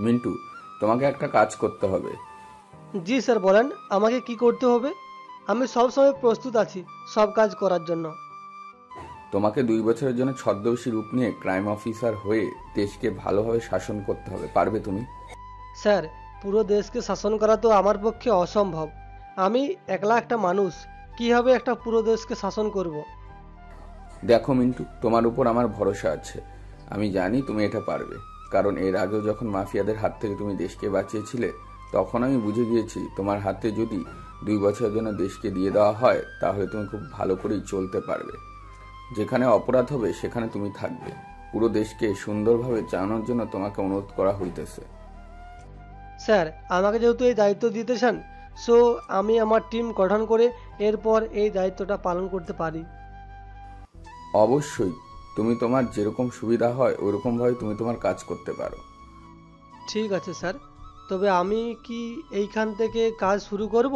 মিন্টু, তোমাকে একটা কাজ করতে হবে। জি স্যার, বলেন আমাকে কি করতে হবে। আমি সব সময় প্রস্তুত আছি সব কাজ করার জন্য। তোমাকে 2 বছরের জন্য ছদ্মবেশী রূপ নিয়ে ক্রাইম অফিসার হয়ে দেশকে ভালোভাবে শাসন করতে হবে। পারবে তুমি? স্যার, পুরো দেশকে শাসন করা তো আমার পক্ষে অসম্ভব। আমি একলা একটা মানুষ, কিভাবে একটা পুরো দেশকে শাসন করব। দেখো মিন্টু, তোমার উপর আমার ভরসা আছে। আমি জানি তুমি এটা পারবে, কারণ এর আগেও যখন মাফিয়াদের হাত থেকে তুমি দেশকে বাঁচিয়েছিলে, তখন আমি বুঝে গিয়েছি তোমার হাতে যদি 2 বছরের জন্য দেশকে দিয়ে দেওয়া হয়, তাহলে তুমি খুব ভালো করেই চলতে পারবে। যেখানে অপরাধ হবে সেখানে তুমি থাকবে। পুরো দেশকে সুন্দরভাবে চালানোর জন্য তোমাকে অনুরোধ করা হইতেছে। স্যার, আমাকে যেহেতু এই দায়িত্ব দিতেছেন, সো আমি আমার টিম গঠন করে এরপর এই দায়িত্বটা পালন করতে পারি। অবশ্যই, তুমি তোমার যেরকম সুবিধা হয় ওইরকমভাবে তুমি তোমার কাজ করতে পারো। ঠিক আছে স্যার, তবে আমি কি এইখান থেকে কাজ শুরু করব,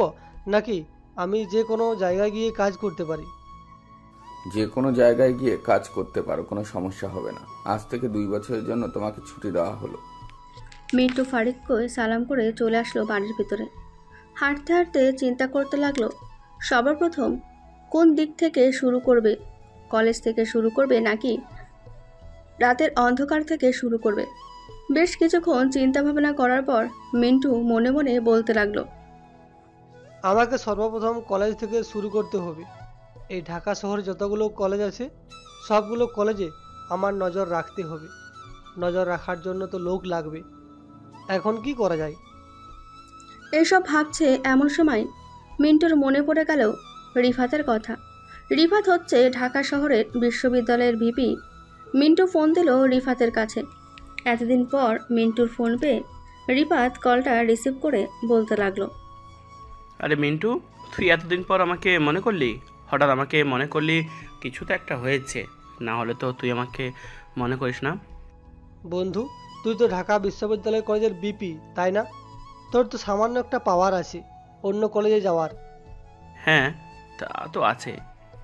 নাকি আমি যে কোনো জায়গায় গিয়ে কাজ করতে পারি? যে কোনো জায়গায় গিয়ে কাজ করতে পারো, কোনো সমস্যা হবে না। আজ থেকে 2 বছরের জন্য তোমাকে ছুটি দেওয়া হলো। মিন্টু ফারিককে সালাম করে চলে আসলো বাড়ির ভিতরে। হাঁটতে হাঁটতে চিন্তা করতে লাগলো, সবার প্রথম কোন দিক থেকে শুরু করবে। কলেজ থেকে শুরু করবে নাকি রাতের অন্ধকার থেকে শুরু করবে। বেশ কিছুক্ষণ চিন্তা ভাবনা করার পর মিন্টু মনে মনে বলতে লাগলো, আমাকে সর্বপ্রথম কলেজ থেকে শুরু করতে হবে। এই ঢাকা শহরে যতগুলো কলেজ আছে, সবগুলো কলেজে আমার নজর রাখতে হবে। নজর রাখার জন্য তো লোক লাগবে। এখন কি করা যায়? এসব ভাবছে এমন সময় মিন্টুর মনে পড়ে গেল রিফাতের কথা। রিফাত হচ্ছে ঢাকা শহরের বিশ্ববিদ্যালয়ের ভিপি। মিন্টু ফোন দিল রিফাতের কাছে। এতদিন পর মিন্টুর ফোন পেয়ে রিফাত কলটা রিসিভ করে বলতে লাগলো, আরে মিন্টু, তুই এতদিন পর আমাকে মনে করলি? হঠাৎ আমাকে মনে করলি? কিছু তো একটা হয়েছে, না হলে তো তুই আমাকে মনে করিস না। বন্ধু, তুই তো ঢাকা বিশ্ববিদ্যালয় কলেজের বিপি, তাই না? তোর তো সামান্য একটা পাওয়ার আছে অন্য কলেজে যাওয়ার। হ্যাঁ, তা তো আছে।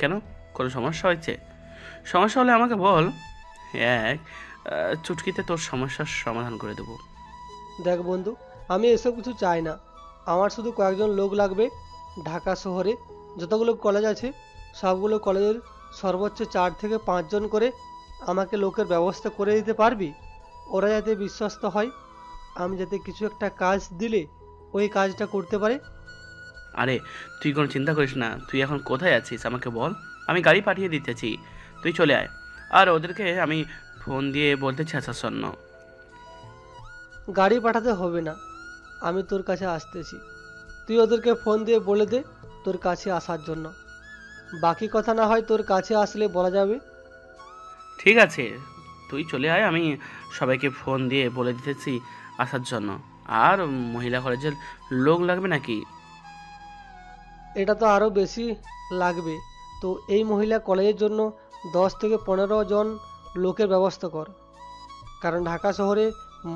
কেন, কোনো সমস্যা হয়েছে? সমস্যা হলে আমাকে বল, এক চুটকিতে তোর সমস্যার সমাধান করে দেবো। দেখ বন্ধু, আমি এসব কিছু চাই না। আমার শুধু কয়েকজন লোক লাগবে। ঢাকা শহরে যতগুলো কলেজ আছে, সবগুলো কলেজের সর্বোচ্চ 4 থেকে 5 জন করে আমাকে লোকের ব্যবস্থা করে দিতে পারবি? ওরা যাতে বিশ্বস্ত হয়, আমি যাতে কিছু একটা কাজ দিলে ওই কাজটা করতে পারে। আরে তুই কোনো চিন্তা করিস না, তুই এখন কোথায় আছিস আমাকে বল, আমি গাড়ি পাঠিয়ে দিতেছি, তুই চলে আয়। আর ওদেরকে আমি ফোন দিয়ে বলতেছি আসার জন্য। গাড়ি পাঠাতে হবে না, আমি তোর কাছে আসতেছি। তুই ওদেরকে ফোন দিয়ে বলে দে তোর কাছে আসার জন্য। বাকি কথা না হয় তোর কাছে আসলে বলা যাবে। ঠিক আছে, তুই চলে আয়, আমি সবাইকে ফোন দিয়ে বলে দিতেছি আসার জন্য। আর মহিলা কলেজের লোক লাগবে নাকি? এটা তো আরও বেশি লাগবে। তো এই মহিলা কলেজের জন্য 10 থেকে 15 জন লোকের ব্যবস্থা কর, কারণ ঢাকা শহরে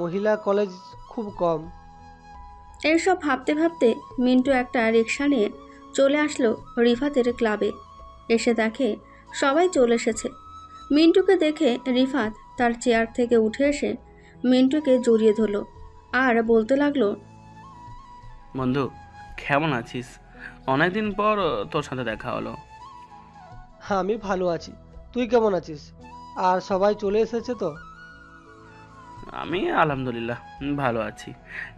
মহিলা কলেজ খুব কম। এইসব ভাবতে ভাবতে মিন্টু একটা রিক্সা নিয়ে চলে আসলো রিফাতের ক্লাবে। এসে দেখে সবাই চলে এসেছে। মিন্টুকে দেখে রিফাত তার চেয়ার থেকে উঠে এসে মিন্টুকে জড়িয়ে ধরল আর বলতে লাগলো, বন্ধু, কেমন আছিস? অনেকদিন পর তোর সাথে দেখা হলো। হ্যাঁ, আমি ভালো আছি। তুই কেমন আছিস? আর সবাই চলে এসেছে তো? আমি আলহামদুলিল্লাহ ভালো আছি।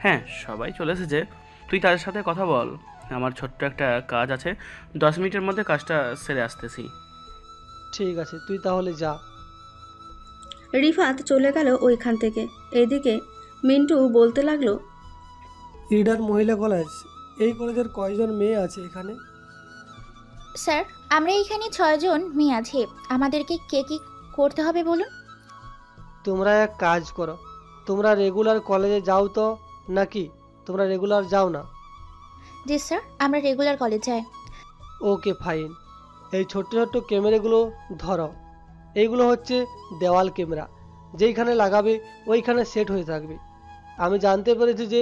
হ্যাঁ, সবাই চলে এসেছে। তুই তাদের সাথে কথা বল, আমার ছোট্ট একটা কাজ আছে, 10 মিনিটের মধ্যে কাজটা সেরে আসতেছি। ঠিক আছে, তুই তাহলে যা। রিফাত চলে গেল ওইখান থেকে। এদিকে মিন্টু বলতে লাগলো, ইডার মহিলা কলেজ, এই কলেজের কয়জন মেয়ে আছে এখানে? স্যার, আমরা এখানে 6 জন মেয়ে আছি। আমাদেরকে কে কি করতে হবে বলুন? তোমরা এক কাজ করো, তোমরা রেগুলার কলেজে যাও তো, নাকি তোমরা রেগুলার যাও না? জি স্যার, আমরা রেগুলার কলেজ যাই। Okay fine. এই ছোট্ট ছোট্ট ক্যামেরাগুলো ধরো। এইগুলো হচ্ছে দেওয়াল ক্যামেরা, যেইখানে লাগাবে ওইখানে সেট হয়ে থাকবে। আমি জানতে পেরেছি যে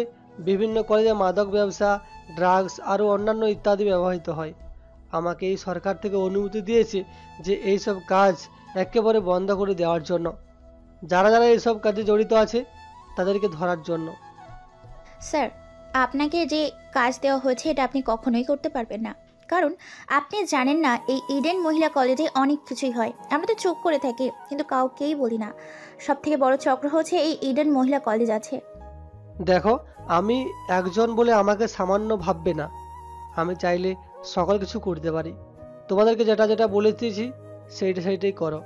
বিভিন্ন কলেজে মাদক ব্যবসা, ড্রাগস আরও অন্যান্য ইত্যাদি ব্যবহৃত হয়। আমাকে এই সরকার থেকে অনুমতি দিয়েছে যে এইসব কাজ একেবারে বন্ধ করে দেওয়ার জন্য। যারা যারা এসব কাজে জড়িত আছে তাদেরকে ধরার জন্য। স্যার, আপনাকে যে কাজ দেওয়া হয়েছে এটা আপনি কখনোই করতে পারবেন না, কারণ আপনি জানেন না এই ইডেন মহিলা কলেজে অনেক কিছুই হয়। আমরা তো চুপ করে থাকি, কিন্তু কাউকেই বলি না। সব থেকে বড় চক্র হচ্ছে এই ইডেন মহিলা কলেজ আছে। দেখো, আমি একজন বলে আমাকে সামান্য ভাববে না। আমি চাইলে সকল কিছু করতে পারি। তোমাদেরকে যেটা যেটা বলেছি সেইটাই করো।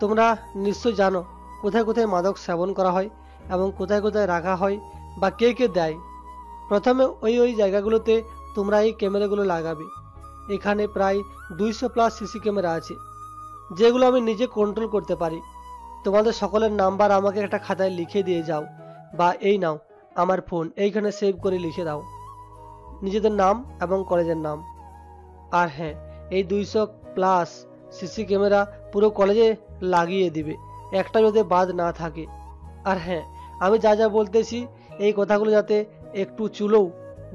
তোমরা নিশ্চয় জানো কোথায় কোথায় মাদক সেবন করা হয় এবং কোথায় কোথায় রাখা হয় বা কে কে দেয়। প্রথমে ওই জায়গাগুলোতে তোমরা এই ক্যামেরাগুলো লাগাবে। এখানে প্রায় 200+ সিসি ক্যামেরা আছে, যেগুলো আমি নিজে কন্ট্রোল করতে পারি। তোমাদের সকলের নাম্বার আমাকে একটা খাতায় লিখে দিয়ে যাও, বা এই নাও আমার ফোন, এইখানে সেভ করে লিখে দাও নিজেদের নাম এবং কলেজের নাম। আর হ্যাঁ, এই 200+ সিসি ক্যামেরা পুরো কলেজে লাগিয়ে দিবে, একটা যাতে বাদ না থাকে। আর হ্যাঁ, আমি যা যা বলতেছি এই কথাগুলো যাতে একটু চুলোও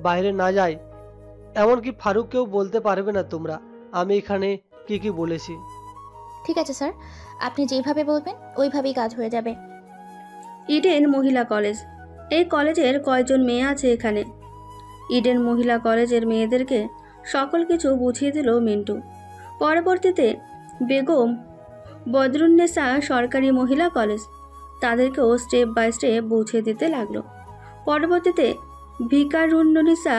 বাইরে না যায়, এমনকি ফারুককেও বলতে পারবে না তোমরা আমি এখানে কি কি বলেছি। ঠিক আছে স্যার, আপনি যেভাবে বলবেন ওইভাবেই কাজ হয়ে যাবে। ইডেন মহিলা কলেজ। এই কলেজের কয়জন মেয়ে আছে এখানে? ইডেন মহিলা কলেজের মেয়েদেরকে সকল কিছু বুঝিয়ে দিল মিন্টু। পরবর্তীতে বেগম বদরুন্নেসা সরকারি মহিলা কলেজ, তাদেরকেও স্টেপ বাই স্টেপ বুঝিয়ে দিতে লাগলো। পরবর্তীতে ভিকারুন্ননিসা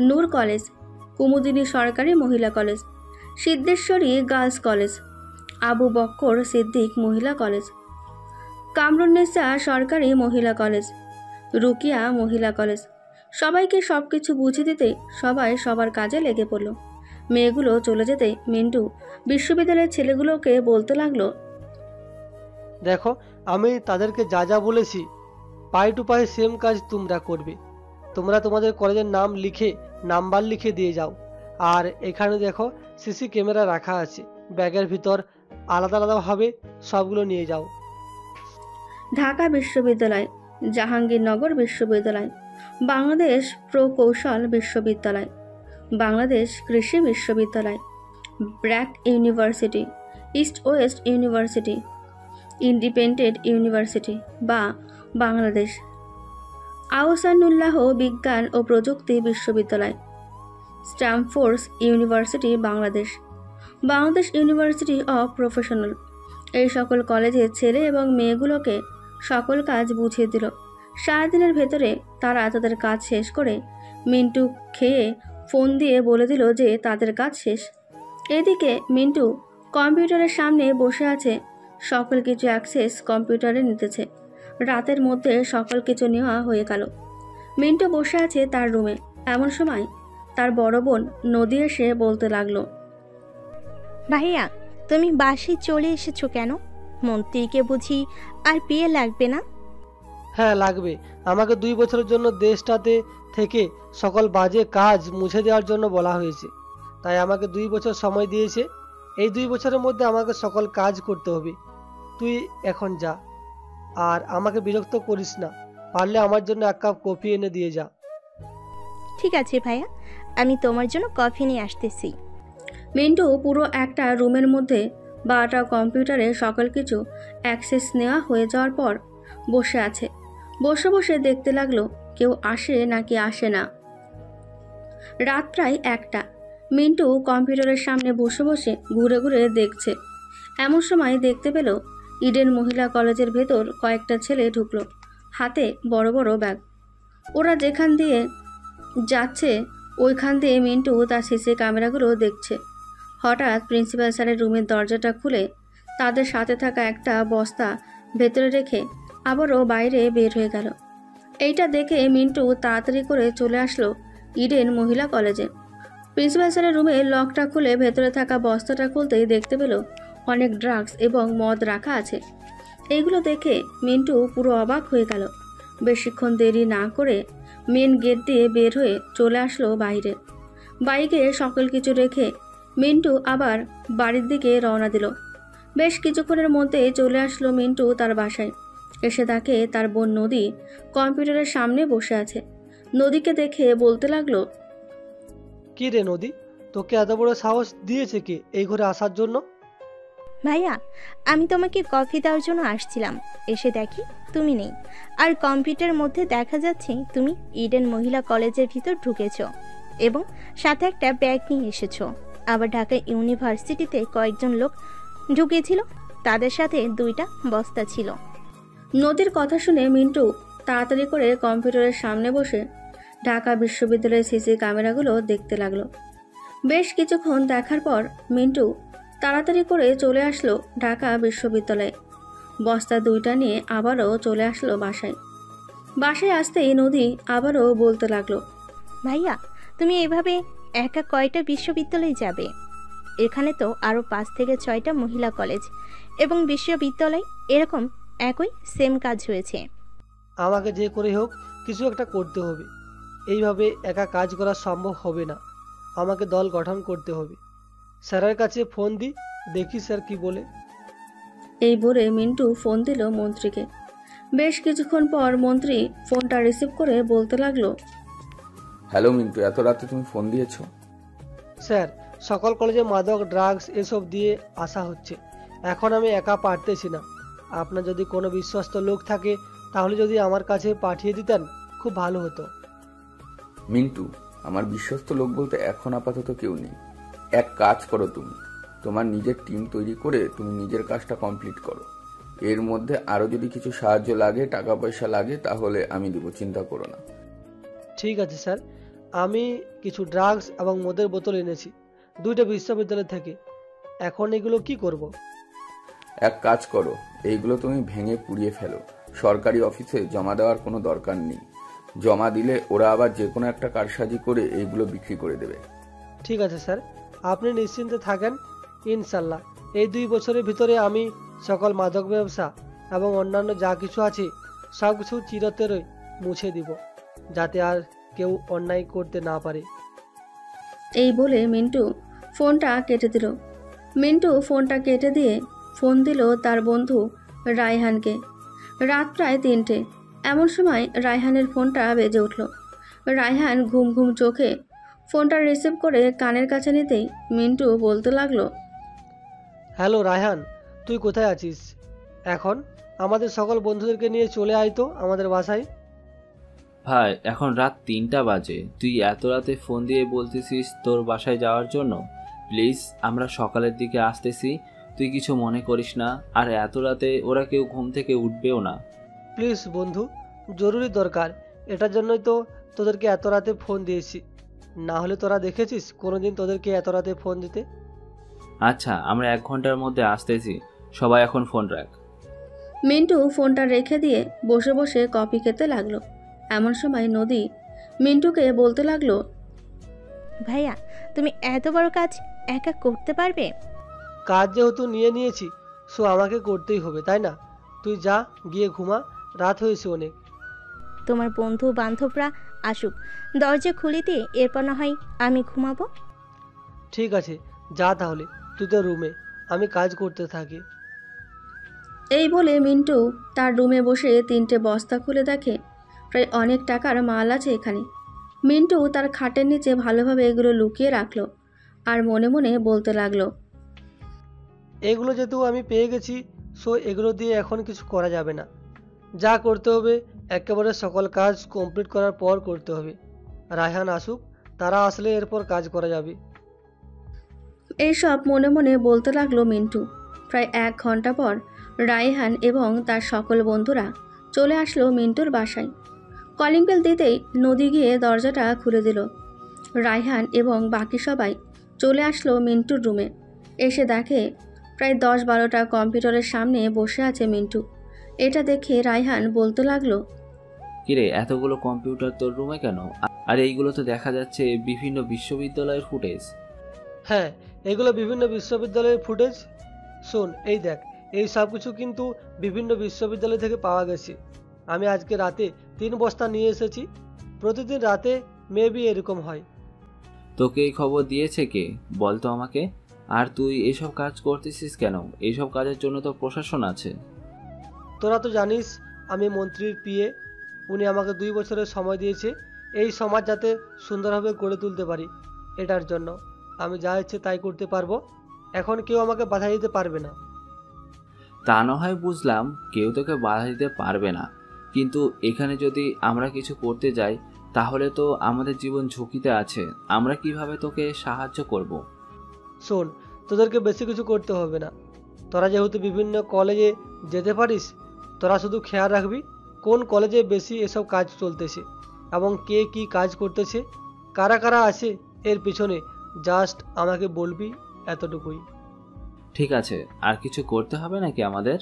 নূর কলেজ, কুমুদিনী সরকারি মহিলা college, Siddheswari girls college, Abu Bakkar Siddique মহিলা কলেজ, কামরুন্নেসা সরকারি মহিলা কলেজ, রুকিয়া মহিলা কলেজ। সবাইকে সব কিছু বুঝিয়ে দিতে সবাই সবার কাজে লেগে পড়ল। মেয়েগুলো চলে যেতে মিন্টু বিশ্ববিদ্যালয়ের ছেলেগুলোকে বলতে লাগলো, দেখো, আমি তাদেরকে যা যা বলেছি পাই টু পাই সেম কাজ তোমরা করবে। তোমরা তোমাদের কলেজের নাম লিখে নাম্বার লিখে দিয়ে যাও। আর এখানে দেখো সিসি ক্যামেরা রাখা আছে, ব্যাগের ভিতর আলাদা আলাদাভাবে সবগুলো নিয়ে যাও। ঢাকা বিশ্ববিদ্যালয়, জাহাঙ্গীরনগর বিশ্ববিদ্যালয়, বাংলাদেশ প্রকৌশল বিশ্ববিদ্যালয়, বাংলাদেশ কৃষি বিশ্ববিদ্যালয়, BRAC university, east West university, independent university বা বাংলাদেশ, আহসানুল্লাহ বিজ্ঞান ও প্রযুক্তি বিশ্ববিদ্যালয়, Stamford university Bangladesh, Bangladesh university of professional. এই সকল কলেজের ছেলে এবং মেয়েগুলোকে সকল কাজ বুঝিয়ে দিল। সারাদিনের ভেতরে তারা তাদের কাজ শেষ করে মিন্টু খেয়ে ফোন দিয়ে বলে দিল যে তাদের কাজ শেষ। এদিকে মিন্টু কম্পিউটারের সামনে বসে আছে, সকল কিছু অ্যাক্সেস কম্পিউটারে নিতেছে। রাতের মধ্যে সকল কিছু নেওয়া হয়ে গেল। মিন্টু বসে আছে তার রুমে। এমন সময় তার বড় বোন নদী এসে বলতে লাগলো, ভাইয়া, তুমি বাসায় চলে এসেছো কেন? মন্ত্রীকে বুঝি আর বিয়ে লাগবে না? হ্যাঁ লাগবে। আমাকে 2 বছরের জন্য দেশটাতে থেকে সকল বাজে কাজ মুছে দেওয়ার জন্য বলা হয়েছে। তাই আমাকে 2 বছর সময় দিয়েছে। এই 2 বছরের মধ্যে আমাকে সকল কাজ করতে হবে। তুই এখন যা, আর আমাকে বিরক্ত করিস না। পারলে আমার জন্য 1 কাপ কফি এনে দিয়ে যা। ঠিক আছে ভাইয়া, আমি তোমার জন্য কফি নিয়ে আসতেছি। মিন্টু পুরো একটা রুমের মধ্যে 12টা কম্পিউটারে সকল কিছু অ্যাক্সেস নেওয়া হয়ে যাওয়ার পর বসে আছে। বসে বসে দেখতে লাগলো কেউ আসে নাকি আসে না। রাত প্রায় 1টা। মিন্টু কম্পিউটারের সামনে বসে বসে ঘুরে ঘুরে দেখছে। এমন সময় দেখতে পেল ইডেন মহিলা কলেজের ভেতর কয়েকটা ছেলে ঢুকলো, হাতে বড় বড় ব্যাগ। ওরা যেখান দিয়ে যাচ্ছে ওইখান দিয়ে মিন্টু তার সিসি ক্যামেরাগুলো দেখছে। হঠাৎ প্রিন্সিপাল স্যারের রুমের দরজাটা খুলে তাদের সাথে থাকা একটা বস্তা ভেতরে রেখে আবারও বাইরে বের হয়ে গেল। এইটা দেখে মিন্টু তাড়াতাড়ি করে চলে আসলো ইডেন মহিলা কলেজে। প্রিন্সিপাল স্যারের রুমে লকটা খুলে ভেতরে থাকা বস্তাটা খুলতেই দেখতে পেল অনেক ড্রাগস এবং মদ রাখা আছে। এইগুলো দেখে মিন্টু পুরো অবাক হয়ে গেল। বেশিক্ষণ দেরি না করে মেন গেট দিয়ে বের হয়ে চলে আসলো বাইরে। বাইকে সকল কিছু রেখে মিন্টু আবার বাড়ির দিকে রওনা দিল। বেশ কিছুক্ষণের মধ্যে চলে আসলো মিন্টু তার বাসায়। এসে দেখে তার বোন নদী কম্পিউটারের সামনে বসে আছে। নদীকে দেখে বলতে লাগলো, কি রে নদী, তোকে এত বড় সাহস দিয়েছে কে এই ঘরে আসার জন্য? ভাইয়া, আমি তোমাকে কফি দেওয়ার জন্য আসছিলাম, এসে দেখি তুমি নেই। আর কম্পিউটারের মধ্যে দেখা যাচ্ছে তুমি ইডেন মহিলা কলেজের ভিতর ঢুকেছো এবং সাথে একটা ব্যাগ নিয়ে এসেছো। আবার ঢাকা ইউনিভার্সিটিতে কয়েকজন লোক ঢুকেছিল, তাদের সাথে 2টা বস্তা ছিল। নদীর কথা শুনে মিন্টু তাড়াতাড়ি করে কম্পিউটারের সামনে বসে ঢাকা বিশ্ববিদ্যালয়ের সিসি ক্যামেরাগুলো দেখতে লাগলো। বেশ কিছুক্ষণ দেখার পর মিন্টু তাড়াতাড়ি করে চলে আসলো ঢাকা বিশ্ববিদ্যালয়ে। বস্তা 2টা নিয়ে আবারও চলে আসলো বাসায়। বাসায় আসতেই নদী আবারও বলতে লাগলো, ভাইয়া, তুমি এভাবে একা কয়টা বিশ্ববিদ্যালয়ে যাবে? এখানে তো আরও 5 থেকে 6টা মহিলা কলেজ এবং বিশ্ববিদ্যালয় এরকম একই সেম কাজ হয়েছে। আমাকে যে করে হোক কিছু একটা করতে হবে। এইভাবে একা কাজ করা সম্ভব হবে না, আমাকে দল গঠন করতে হবে। স্যারের কাছে ফোন দিই, দেখি স্যার কি বলে। এই বলে মিন্টু ফোন দিল মন্ত্রীকে। বেশ কিছুক্ষণ পর মন্ত্রী ফোনটা রিসিভ করে বলতে লাগলো, হ্যালো মিন্টু, এত রাতে তুমি ফোন দিয়েছো? স্যার, সকল কলেজে মাদক, ড্রাগস এসব দিয়ে আসা হচ্ছে। এখন আমি একা পারতেছি না। আপনার যদি কোনো বিশ্বস্ত লোক থাকে তাহলে যদি আমার কাছে পাঠিয়ে দিতেন খুব ভালো হতো। মিন্টু, আমার বিশ্বস্ত লোক বলতে এখন আপাতত কেউ নেই। এক কাজ করো, তুমি তোমার নিজের টিম তৈরি করে তুমি নিজের কাজটা কমপ্লিট করো। এর মধ্যে আরও যদি কিছু সাহায্য লাগে, টাকা পয়সা লাগে, তাহলে আমি দেবো, চিন্তা করো না। ঠিক আছে স্যার, আমি কিছু ড্রাগস এবং মদের বোতল এনেছি 2টা বিশ্ববিদ্যালয় থেকে। এখন এগুলো কি করব? এক কাজ করো, এইগুলো তুমি ভেঙে পুড়িয়ে ফেলো। সরকারি অফিসে জমা দেওয়ার কোনো দরকার নেই। জমা দিলে ওরা আবার যে কোনো একটা কারসাজি করে এইগুলো বিক্রি করে দেবে। ঠিক আছে স্যার, আপনি নিশ্চিন্তে থাকেন। ইনশাল্লাহ এই 2 বছরের ভিতরে আমি সকল মাদক ব্যবসা এবং অন্যান্য যা কিছু আছে সব কিছু চিরতরে মুছে দিব, যাতে আর কেউ অন্যায় করতে না পারে। এই বলে মিন্টু ফোনটা কেটে দিল। মিন্টু ফোনটা কেটে দিয়ে ফোন দিল তার বন্ধু রায়হানকে। রাত প্রায় 3টে। এমন সময় রায়হানের ফোনটা বেজে উঠল। রায়হান ঘুম ঘুম চোখে ফোনটা রিসিভ করে কানের কাছে নিতেই মিন্টু বলতে লাগলো, হ্যালো রায়হান, তুই কোথায় আছিস? এখন আমাদের সকল বন্ধুদেরকে নিয়ে চলে আয় তো আমাদের বাসায়। ভাই, এখন রাত 3টা বাজে, তুই এত রাতে ফোন দিয়ে বলতেছিস তোর বাসায় যাওয়ার জন্য? প্লিজ, আমরা সকালের দিকে আসতেছি, তুই কিছু মনে করিস না। আর এত রাতে ওরা কেউ ঘুম থেকে উঠবেও না। প্লিজ বন্ধু, জরুরি দরকার, এটার জন্যই তো তোদেরকে এত রাতে ফোন দিয়েছি। না হলে তোরা দেখেছিস কোনোদিন তোদেরকে এত রাতে ফোন দিতে? আচ্ছা, আমরা 1 ঘন্টার মধ্যে আসতেছি, সবাই এখন ফোন রাখ। মিন্টু ফোনটা রেখে দিয়ে বসে বসে কফি খেতে লাগলো। এমন সময় নদী মিন্টুকে বলতে লাগলো, ভাইয়া, তুমি এত বড় কাজ একা করতে পারবে? কাজ যেহেতু নিয়ে নিয়েছি সো আমাকে করতেই হবে, তাই না? তুই যা, গিয়ে ঘুমা, রাত হয়েছে অনেক। তোমার বন্ধু বান্ধবরা আসুক, দরজা খুলে দিয়ে এরপর না হয় আমি ঘুমাবো। ঠিক আছে, যা তাহলে তুই তো রুমে, আমি কাজ করতে থাকি। এই বলে মিন্টু তার রুমে বসে 3টে বস্তা খুলে দেখে প্রায় অনেক টাকার মাল আছে এখানে। মিন্টু তার খাটের নিচে ভালোভাবে এগুলো লুকিয়ে রাখলো আর মনে মনে বলতে লাগলো, এগুলো যেহেতু আমি পেয়ে গেছি সো এগুলো দিয়ে এখন কিছু করা যাবে না। যা করতে হবে একেবারে সকল কাজ কমপ্লিট করার পর করতে হবে। রায়হান আসুক, তারা আসলে এরপর কাজ করা যাবে। এইসব মনে মনে বলতে লাগলো মিন্টু। প্রায় 1 ঘন্টা পর রায়হান এবং তার সকল বন্ধুরা চলে আসলো মিন্টুর বাসায়। কলিং বেল দিতেই নদী গিয়ে দরজাটা খুলে দিল। রায়হান এবং বাকি সবাই চলে আসলো মিন্টুর রুমে। এসে দেখে প্রায় 10-12টা কম্পিউটারের সামনে বসে আছে মিন্টু। এটা দেখে রায়হান বলতে লাগলো, কিরে, এতগুলো কম্পিউটার তোর রুমে কেন? আর এইগুলো তো দেখা যাচ্ছে বিভিন্ন বিশ্ববিদ্যালয়ের ফুটেজ। হ্যাঁ, এগুলো বিভিন্ন বিশ্ববিদ্যালয়ের ফুটেজ। শোন, এই দেখ, এই সব কিছু কিন্তু বিভিন্ন বিশ্ববিদ্যালয় থেকে পাওয়া গেছে। আমি আজকে রাতে 3 বস্তা নিয়ে এসেছি। প্রতিদিন রাতে মেবি এরকম হয়। তোকে এই খবর দিয়েছে কে বল তো আমাকে? আর তুই এসব কাজ করতেছিস কেন? এইসব কাজের জন্য তো প্রশাসন আছে। তোরা তো জানিস আমি মন্ত্রীর পিএ। উনি আমাকে 2 বছরের সময় দিয়েছে এই সমাজ যাতে সুন্দরভাবে গড়ে তুলতে পারি। এটার জন্য আমি যা ইচ্ছে তাই করতে পারবো। এখন কেউ আমাকে বাধা দিতে পারবে না। তা না হয় বুঝলাম কেউ তোকে বাধা দিতে পারবে না, কিন্তু এখানে যদি আমরা কিছু করতে যাই তাহলে তো আমাদের জীবন ঝুঁকিতে আছে। আমরা কিভাবে তোকে সাহায্য করব? শোন, তোদেরকে বেশি কিছু করতে হবে না। তোরা যেহেতু বিভিন্ন কলেজে যেতে পারিস, তোরা শুধু খেয়াল রাখবি কোন কলেজে বেশি এসব কাজ চলতেছে এবং কে কি কাজ করতেছে, কারা কারা আছে এর পিছনে। জাস্ট আমাকে বলবি, এতটুকুই। ঠিক আছে, আর কিছু করতে হবে নাকি আমাদের?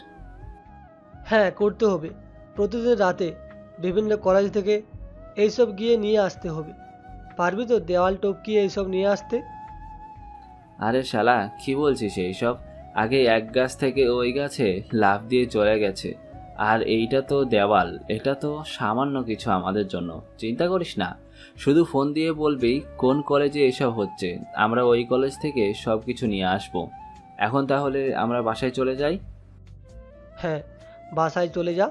হ্যাঁ, করতে হবে। প্রতিদিন রাতে বিভিন্ন কলেজ থেকে এইসব গিয়ে নিয়ে আসতে হবে। পারবি তো দেওয়াল টপকিয়ে এইসব নিয়ে আসতে? আরে শালা, কি বলছিস এইসব? আগে এক গাছ থেকে ওই গাছে লাফ দিয়ে চলে গেছে, আর এইটা তো দেওয়াল। এটা তো সামান্য কিছু আমাদের জন্য, চিন্তা করিস না। শুধু ফোন দিয়ে বলবি কোন কলেজে এসব হচ্ছে, আমরা ওই কলেজ থেকে সব কিছু নিয়ে আসব। এখন তাহলে আমরা বাসায় চলে যাই। হ্যাঁ, বাসায় চলে যা।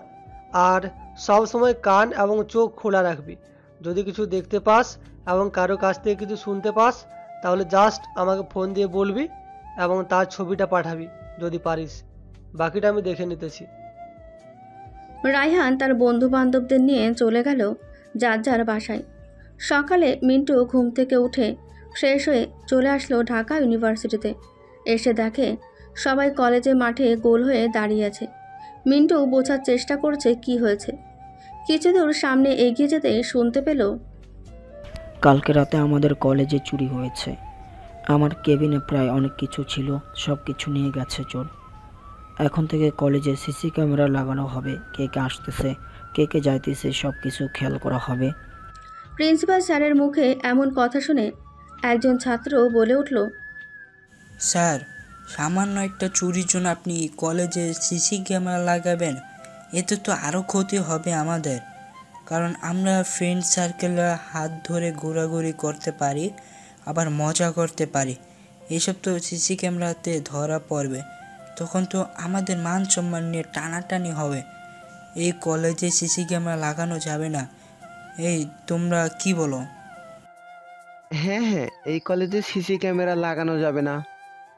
আর সব সময় কান এবং চোখ খোলা রাখবি। যদি কিছু দেখতে পাস এবং কারো কাছ থেকে কিছু শুনতে পাস, তাহলে জাস্ট আমাকে ফোন দিয়ে বলবি এবং তার ছবিটা পাঠাবি যদি পারিস। বাকিটা আমি দেখে নিতেছি। রায়হান তার বন্ধু বান্ধবদের নিয়ে চলে গেল যার যার বাসায়। সকালে মিন্টু ঘুম থেকে উঠে ফ্রেশ হয়ে চলে আসলো ঢাকা ইউনিভার্সিটিতে। এসে দেখে সবাই কলেজের মাঠে গোল হয়ে দাঁড়িয়ে আছে। মিন্টু বোঝার চেষ্টা করছে কি হয়েছে। কিছু দূর সামনে এগিয়ে যেতে শুনতে পেল, কালকে রাতে আমাদের কলেজে চুরি হয়েছে। আমার কেবিনে প্রায় অনেক কিছু ছিল, সব কিছু নিয়ে গেছে চোর। এখন থেকে কলেজে সিসি ক্যামেরা লাগানো হবে, কে কে আসতেছে কে কে যাইতেছে সব কিছু খেয়াল করা হবে। প্রিন্সিপাল স্যারের মুখে এমন কথা শুনে একজন ছাত্র বলে উঠল, স্যার, সামান্য একটা চুরির জন্য আপনি কলেজে সিসি ক্যামেরা লাগাবেন? এতে তো আরও ক্ষতি হবে আমাদের, কারণ আমরা ফ্রেন্ড সার্কেলরা হাত ধরে ঘোরাঘুরি করতে পারি, আবার মজা করতে পারি। এসব তো সিসি ক্যামেরাতে ধরা পড়বে, তখন তো আমাদের মান সম্মান নিয়ে টানাটানি হবে। এই কলেজে সিসি ক্যামেরা লাগানো যাবে না। এই তোমরা কি বলো? হ্যাঁ হ্যাঁ, এই কলেজে সিসি ক্যামেরা লাগানো যাবে না।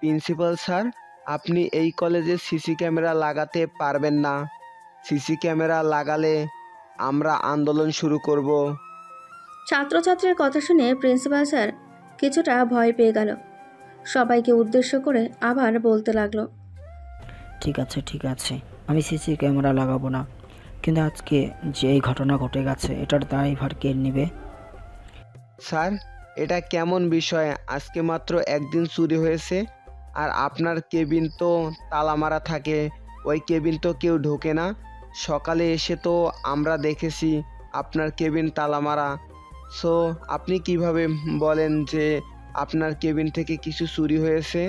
প্রিন্সিপাল স্যার, আপনি এই কলেজে সিসি ক্যামেরা লাগাতে পারবেন না। সিসি ক্যামেরা লাগালে আমরা আন্দোলন শুরু করব। ছাত্রছাত্রীর কথা শুনে প্রিন্সিপাল স্যার কিছুটা ভয় পেয়ে গেল। সবাইকে উদ্দেশ্য করে আবার বলতে লাগলো, ঠিক আছে, আমি সিসি ক্যামেরা লাগাবো না, কিন্তু আজকে যে এই ঘটনা ঘটে গেছে এটার দায়ভার কে নেবে? স্যার, এটা কেমন বিষয়? আজকে মাত্র একদিন চুরি হয়েছে, আর আপনার কেবিন তো তালা মারা থাকে, ওই কেবিন তো কেউ ঢোকে না। সকালে এসে তো আমরা দেখেছি আপনার কেবিন তালা মারা। সো আপনি কিভাবে বলেন যে আপনার কেবিন থেকে কিছু চুরি হয়েছে?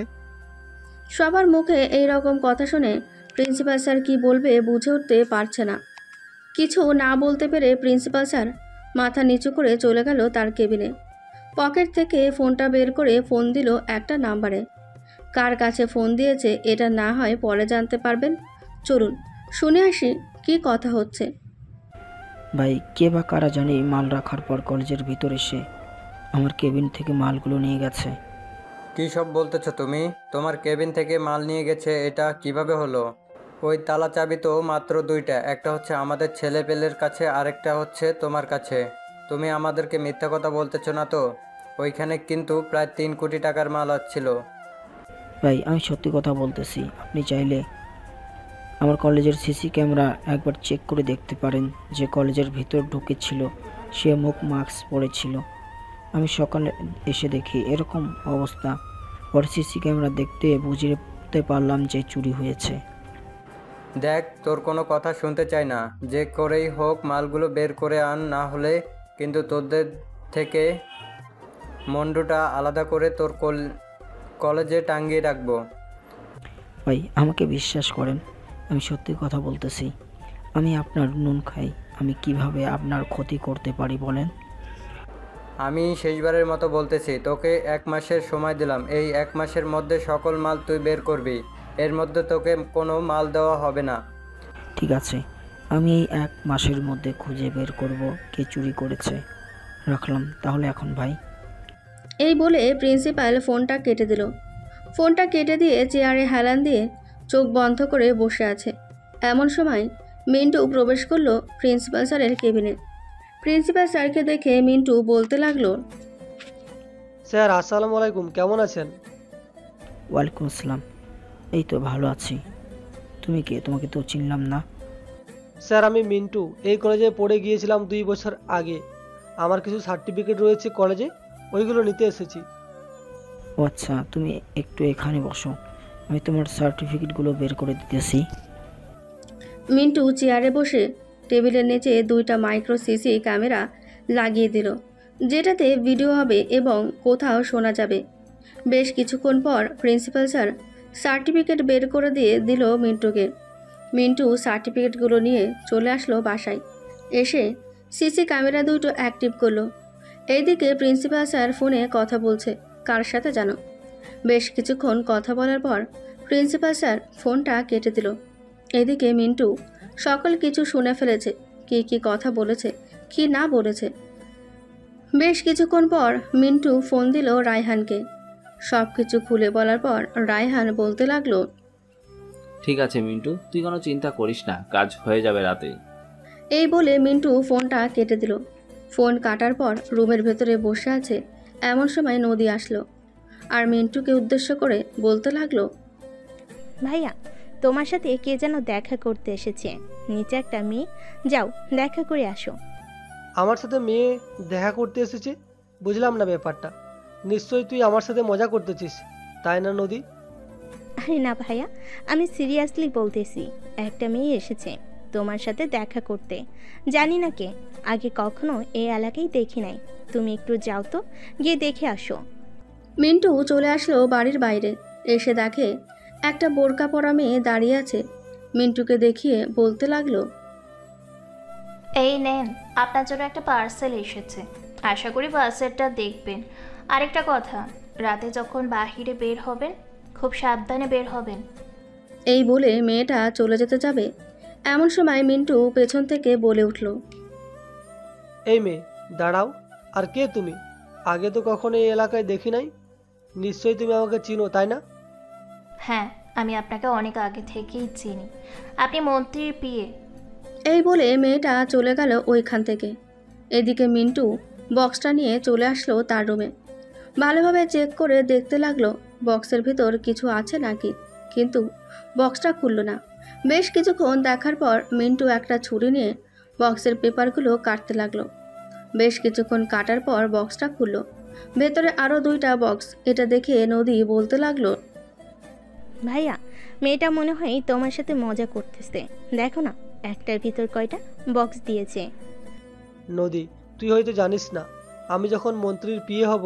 সবার মুখে এই রকম কথা শুনে প্রিন্সিপাল স্যার কি বলবে বুঝে উঠতে পারছে না। কিছু না বলতে পেরে প্রিন্সিপাল স্যার মাথা নিচু করে চলে গেল তার কেবিনে। পকেট থেকে ফোনটা বের করে ফোন দিল একটা নাম্বারে। কার কাছে ফোন দিয়েছে এটা না হয় পরে জানতে পারবেন। চলুন শুনে আসি কি কথা হচ্ছে। ভাই, কে বা কারা জানি মাল রাখার পর কলেজের ভিতর এসে আমার কেবিন থেকে মালগুলো নিয়ে গেছে। কী সব বলতেছো তুমি? তোমার কেবিন থেকে মাল নিয়ে গেছে, এটা কিভাবে হলো? ওই তালা চাবি তো মাত্র দুইটা, একটা হচ্ছে আমাদের ছেলেপেলের কাছে, আরেকটা হচ্ছে তোমার কাছে। তুমি আমাদেরকে মিথ্যা কথা বলতেছো না তো? ওইখানে কিন্তু প্রায় 3 কোটি টাকার মাল আসছিল। ভাই, আমি সত্যি কথা বলতেছি। আপনি চাইলে আমার কলেজের সিসি ক্যামেরা একবার চেক করে দেখতে পারেন। যে কলেজের ভিতর ঢুকেছিল সে মুখ মাস্ক পরেছিল। আমি সকালে এসে দেখি এরকম অবস্থা। পরে সিসি ক্যামেরা দেখতে বুঝতে পারলাম যে চুরি হয়েছে। দেখ, তোর কোনো কথা শুনতে চাই না। যে করেই হোক মালগুলো বের করে আন, না হলে কিন্তু তোদের থেকে মন্ডুটা আলাদা করে তোর কলেজে টাঙ্গিয়ে রাখবো। ভাই, আমাকে বিশ্বাস করেন, আমি সত্যি কথা বলতেছি। আমি আপনার নুন খাই, আমি কিভাবে আপনার ক্ষতি করতে পারি বলেন? আমি শেষবারের মতো বলতেছি, তোকে 1 মাসের সময় দিলাম। এই 1 মাসের মধ্যে সকল মাল তুই বের করবি, এর মধ্যে তোকে কোনো মাল দেওয়া হবে না। ঠিক আছে, আমি এই 1 মাসের মধ্যে খুঁজে বের করব কে চুরি করেছে। রাখলাম তাহলে এখন ভাই। এই বলে প্রিন্সিপাল ফোনটা কেটে দিল। ফোনটা কেটে দিয়ে চেয়ারে হেলান দিয়ে চোখ বন্ধ করে বসে আছে। এমন সময় মিন্টু প্রবেশ করলো প্রিন্সিপাল স্যারের কেবিনে। প্রিন্সিপাল স্যারকে দেখে মিন্টু বলতে লাগলো, স্যার আসসালামু আলাইকুম, কেমন আছেন? ওয়ালাইকুম আসসালাম। এই তো ভালো আছি। তুমি কে? তোমাকে তো চিনলাম না। স্যার আমি মিন্টু, এই কলেজে পড়ে গিয়েছিলাম 2 বছর আগে। আমার কিছু সার্টিফিকেট রয়েছে কলেজে, ওইগুলো নিতে এসেছি। ও আচ্ছা, তুমি একটু এখানে বসো, আমি তোমার সার্টিফিকেটগুলো বের করে দিতেছি। মিন্টু চেয়ারে বসে টেবিলের নিচে 2টা মাইক্রো সিসি ক্যামেরা লাগিয়ে দিল, যেটাতে ভিডিও হবে এবং কোথাও শোনা যাবে। বেশ কিছুক্ষণ পর প্রিন্সিপাল স্যার সার্টিফিকেট বের করে দিয়ে দিল মিন্টুকে। মিন্টু সার্টিফিকেটগুলো নিয়ে চলে আসলো বাসায়। এসে সিসি ক্যামেরা 2টো অ্যাক্টিভ করলো। এইদিকে প্রিন্সিপাল স্যার ফোনে কথা বলছে কার সাথে জানো। বেশ কিছুক্ষণ কথা বলার পর প্রিন্সিপাল স্যার ফোনটা কেটে দিল। এদিকে মিন্টু সকল কিছু শুনে ফেলেছে, কি কথা বলেছে, কি না বলেছে। বেশ কিছুক্ষণ পর মিন্টু ফোন দিল রায়হানকে। সব কিছু খুলে বলার পর রায়হান বলতে লাগলো, ঠিক আছে মিন্টু, তুই কোনো চিন্তা করিস না, কাজ হয়ে যাবে রাতে। এই বলে মিন্টু ফোনটা কেটে দিল। ফোন কাটার পর রুমের ভেতরে বসে আছে এমন সময় নদী আসলো আর মিন্টুকে উদ্দেশ্য করে বলতে লাগলো, ভাইয়া, তোমার সাথে কে যেন দেখা করতে এসেছে, নিচে একটা মেয়ে, যাও দেখা করে আসো। আমার সাথে মেয়ে দেখা করতে এসেছে? বুঝলাম না ব্যাপারটা। নিশ্চয়ই তুই আমার সাথে মজা করতেছিস, তাই না নদী? আরে না ভাইয়া, আমি সিরিয়াসলি বলতেছি, একটা মেয়ে এসেছে তোমার সাথে দেখা করতে। জানি না কে, আগে কখনো এই এলাকায় দেখি নাই। তুমি একটু যাও তো, গিয়ে দেখে আসো। মিন্টু চলে আসলো বাড়ির বাইরে। এসে দেখে একটা বোরকা পরা মেয়ে দাঁড়িয়ে আছে। মিন্টুকে দেখিয়ে বলতে লাগলো, এই নেন, আপনার জন্য একটা পার্সেল এসেছে। আশা করি পার্সেলটা দেখবেন। আরেকটা কথা, রাতে যখন বাহিরে বের হবেন খুব সাবধানে বের হবেন। এই বলে মেয়েটা চলে যেতে যাবে এমন সময় মিন্টু পেছন থেকে বলে উঠল, এই মেয়ে দাঁড়াও, আর কে তুমি? আগে তো কখনো এই এলাকায় দেখি নাই। নিশ্চয়ই তুমি আমাকে চিনো, তাই না? হ্যাঁ, আমি আপনাকে অনেক আগে থেকেই চিনি। আপনি মন্ত্রীর বিয়ে। এই বলে মেয়েটা চলে গেল ওইখান থেকে। এদিকে মিন্টু বক্সটা নিয়ে চলে আসলো তার রুমে। ভালোভাবে চেক করে দেখতে লাগলো বক্সের ভিতর কিছু আছে নাকি, কিন্তু বক্সটা খুলল না। বেশ কিছুক্ষণ দেখার পর মিন্টু একটা ছুরি নিয়ে বক্সের পেপারগুলো কাটতে লাগলো। বেশ কিছুক্ষণ কাটার পর বক্সটা খুলল। ভেতরে আরও 2টা বক্স। এটা দেখে নদী বলতে লাগলো, ভাইয়া, মেয়েটা মনে হয় তোমার সাথে মজা করতেছে। দেখো না, একটার ভিতর কয়টা বক্স দিয়েছে। নদী, তুই হয়তো জানিস না, আমি যখন মন্ত্রীর বিয়ে হব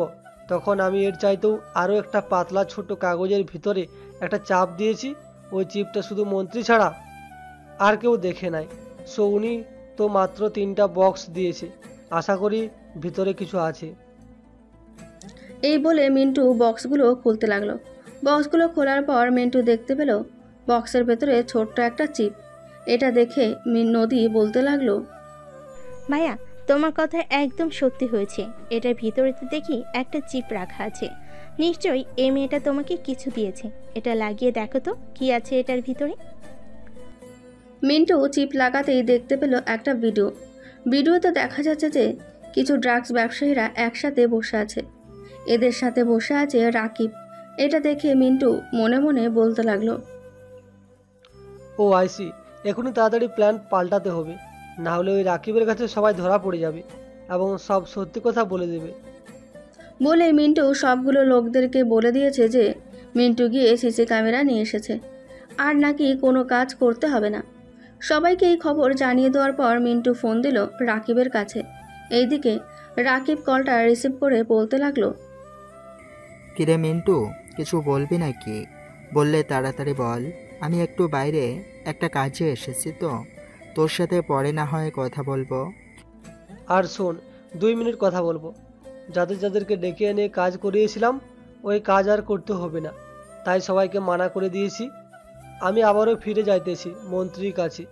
তখন আমি এর চাইতেও আরও একটা পাতলা ছোট কাগজের ভিতরে একটা চাপ দিয়েছি। ওই চিপটা শুধু মন্ত্রী ছাড়া আর কেউ দেখে নাই। সো উনি তো মাত্র 3টা বক্স দিয়েছে। আশা করি ভিতরে কিছু আছে। এই বলে মিন্টু বক্সগুলো খুলতে লাগলো। বক্সগুলো খোলার পর মিন্টু দেখতে পেল বক্সের ভেতরে ছোট্ট একটা চিপ। এটা দেখে নদী বলতে লাগলো, ভাইয়া, তোমার কথা একদম সত্যি হয়েছে। এটার ভিতরে তো দেখি একটা চিপ রাখা আছে। নিশ্চয়ই এই মেয়েটা তোমাকে কিছু দিয়েছে। এটা লাগিয়ে দেখো তো কি আছে এটার ভিতরে। মিন্টু চিপ লাগাতেই দেখতে পেল একটা ভিডিও। ভিডিওতে দেখা যাচ্ছে যে কিছু ড্রাগস ব্যবসায়ীরা একসাথে বসে আছে। এদের সাথে বসে আছে রাকিব। এটা দেখে মিন্টু মনে মনে বলতে লাগলো, ও আইসি, এখনই তাড়াতাড়ি প্ল্যান পাল্টাতে হবে, না হলে ওই রাকিবের কাছে সবাই ধরা পড়ে যাবে এবং সব সত্যি কথা বলে দেবে। বলে মিন্টু সবগুলো লোকদেরকে বলে দিয়েছে যে মিন্টু গিয়ে সিসি ক্যামেরা নিয়ে এসেছে আর নাকি কোনো কাজ করতে হবে না। সবাইকে এই খবর জানিয়ে দেওয়ার পর মিন্টু ফোন দিল রাকিবের কাছে। এইদিকে রাকিব কলটা রিসিভ করে বলতে লাগলো, কিরে মিন্টু, কিছু বলবি নাকি? বললে তাড়াতাড়ি বল, আমি একটু বাইরে একটা কাজে এসেছি তো, তোর সাথে পরে না হয় কথা বলবো। আর শোন, 2 মিনিট কথা বলবো। যাদেরকে ডেকে এনে কাজ করিয়েছিলাম ওই কাজ আর করতে হবে না, তাই সবাইকে মানা করে দিয়েছি। আমি আবারও ফিরে যাইতেছি মন্ত্রীর কাছে,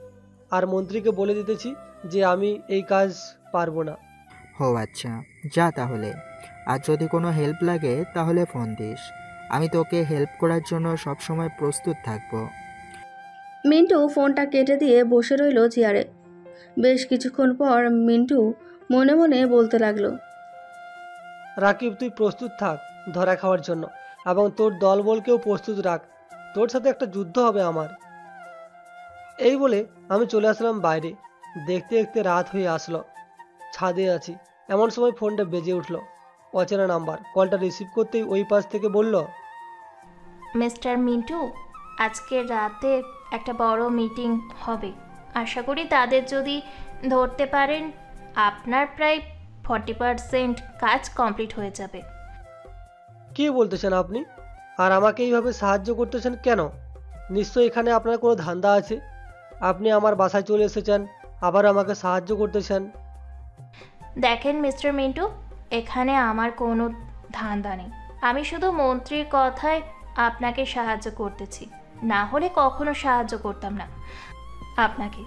আর মন্ত্রীকে বলে দিতেছি যে আমি এই কাজ পারবো না। ও আচ্ছা, যা তাহলে। আর যদি কোনো হেল্প লাগে তাহলে ফোন দিস, আমি তোকে হেল্প করার জন্য সবসময় প্রস্তুত থাকবো। মিন্টু ফোনটা কেটে দিয়ে বসে রইল চেয়ারে। বেশ কিছুক্ষণ পর মিন্টু মনে মনে বলতে লাগলো, রাকিব, তুই প্রস্তুত থাক ধরা খাওয়ার জন্য, এবং তোর দলবলকেও প্রস্তুত রাখ। তোর সাথে একটা যুদ্ধ হবে আমার। এই বলে আমি চলে আসলাম বাইরে। দেখতে দেখতে রাত হয়ে আসলো। ছাদে আছি, এমন সময় ফোনটা বেজে উঠলো। অচেনা নাম্বার। কলটা রিসিভ করতেই ওই পাশ থেকে বলল, মিস্টার মিন্টু, আজকে রাতে একটা বড় মিটিং হবে। আশা করি তাদের যদি ধরতে পারেন আপনার প্রায় 40% কাজ কমপ্লিট হয়ে যাবে। কি বলতেছেন আপনি? আর আমাকে এইভাবে সাহায্য করতেছেন কেন? নিশ্চয়ই এখানে আপনার কোনো ধান্দা আছে। আপনি আমার বাসায় চলে এসেছেন, আবার আমাকে সাহায্য করতেছেন। দেখেন মিস্টার মিন্টু, এখানে আমার কোনো ধান্দা নেই। আমি শুধু মন্ত্রীর কথায় আপনাকে সাহায্য করতেছি, না হলে কখনো সাহায্য করতাম না আপনাকে।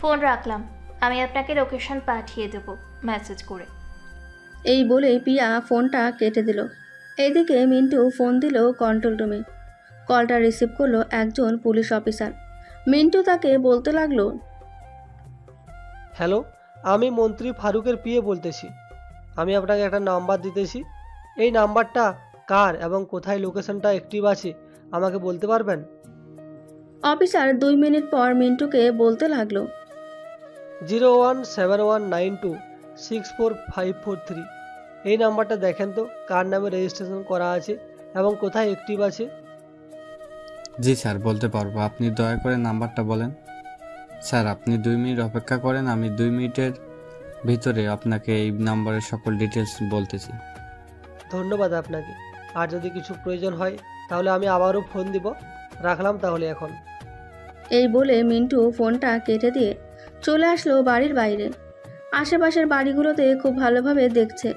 ফোন রাখলাম, আমি আপনাকে লোকেশন পাঠিয়ে দেব মেসেজ করে। এই বলেই প্রিয়া ফোনটা কেটে দিল। এইদিকে মিন্টু ফোন দিল কন্ট্রোল রুমে। কলটা রিসিভ করলো একজন পুলিশ অফিসার। মিন্টু তাকে বলতে লাগলো, হ্যালো, আমি মন্ত্রী ফারুকের পিএ বলতেছি। আমি আপনাকে একটা নাম্বার দিতেছি। এই নাম্বারটা কার এবং কোথায় লোকেশনটা অ্যাক্টিভ আছে আমাকে বলতে পারবেন? অফিসার 2 মিনিট পর মিন্টুকে বলতে লাগলো, 01719264543। এই নাম্বারটা দেখেন তো কার নামে রেজিস্ট্রেশন করা আছে এবং কোথায় অ্যাক্টিভ আছে। জি স্যার, বলতে পারবো। আপনি দয়া করে নাম্বারটা বলেন। স্যার, আপনি 2 মিনিট অপেক্ষা করেন, আমি 2 মিনিটের ভিতরে আপনাকে এই নাম্বারের সকল ডিটেলস বলতেছি। ধন্যবাদ আপনাকে। আর যদি কিছু প্রয়োজন হয় তাহলে আমি আবারও ফোন দিব। রাখলাম তাহলে এখন। এই বলে মিন্টু ফোনটা কেটে দিয়ে চলে আসলো বাড়ির বাইরে। আশেপাশের বাড়িগুলোতে খুব ভালোভাবে দেখছে।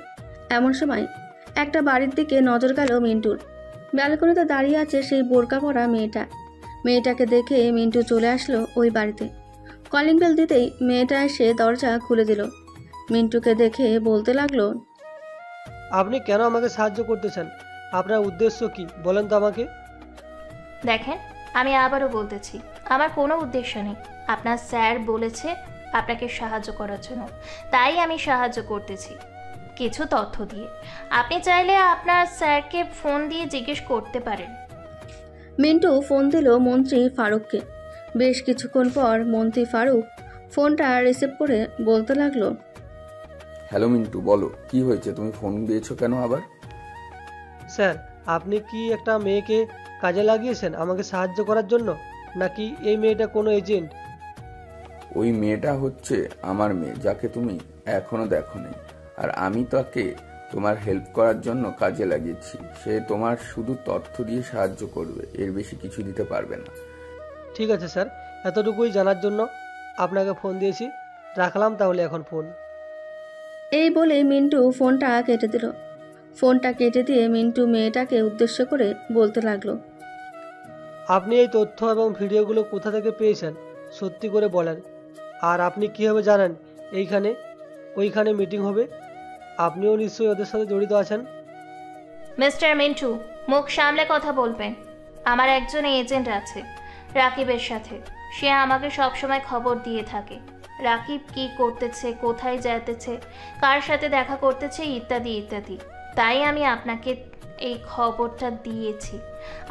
এমন সময় একটা বাড়ির দিকে নজর গেল মিন্টুর। ব্যালকনিতে দাঁড়িয়ে আছে সেই বোরকা পরা মেয়েটা। মেয়েটাকে দেখে মিন্টু চলে আসলো ওই বাড়িতে। কলিং বেল দিতেই মেয়েটা এসে দরজা খুলে দিল। মিন্টুকে দেখে বলতে লাগলো, আপনি কেন আমাকে সাহায্য করতেছেন? আপনার উদ্দেশ্য কি বলেন তো আমাকে। দেখেন, আমি আবারও বলতেছি, আমার কোনো উদ্দেশ্য নেই। আপনার স্যার বলেছে আপনাকে সাহায্য করার জন্য, তাই আমি সাহায্য করতেছি কিছু তথ্য দিয়ে। আপনি চাইলে আপনার স্যারকে ফোন দিয়ে জিজ্ঞেস করতে পারেন। মিন্টু ফোন দিল মন্ত্রী ফারুককে। বেশ কিছুক্ষণ পর মন্ত্রী ফারুক ফোনটা রিসিভ করে বলতে লাগলো, হ্যালো মিন্টু, বলো কি হয়েছে? তুমি ফোন দিয়েছো কেন আবার? স্যার, আপনি কি একটা মেয়েকে কাজে লাগিয়েছেন আমাকে সাহায্য করার জন্য, নাকি এই মেয়েটা কোনো এজেন্ট? ওই মেয়েটা হচ্ছে আমার মেয়ে, যাকে তুমি এখনো দেখোনি। আর আমি তাকে তোমার হেল্প করার জন্য কাজে লাগিয়েছি। সে তোমার শুধু তথ্য দিয়ে সাহায্য করবে, এর বেশি কিছু দিতে পারবে না। ঠিক আছে স্যার, এতটুকুই জানার জন্য আপনাকে ফোন দিয়েছি। রাখলাম তাহলে এখন ফোন। এই বলে মিন্টু ফোনটা কেটে দিল। ফোনটা কেটে দিয়ে মিন্টু মেয়েটাকে উদ্দেশ্য করে বলতে লাগলো, আপনি এই তথ্য এবং ভিডিওগুলো কোথা থেকে পেয়েছেন সত্যি করে বলেন। আর আপনি কীভাবে জানেন এইখানে ওইখানে মিটিং হবে? আপনিও নিশ্চয়ই ওদের সাথে জড়িত আছেন। মিস্টার মিন্টু, মুখ সামলে কথা বলবেন। আমার একজন এজেন্ট আছে রাকিবের সাথে। সে আমাকে সবসময় খবর দিয়ে থাকে রাকিব কি করতেছে, কোথায় যেতেছে, কার সাথে দেখা করতেছে, ইত্যাদি ইত্যাদি। তাই আমি আপনাকে এই খবরটা দিয়েছি।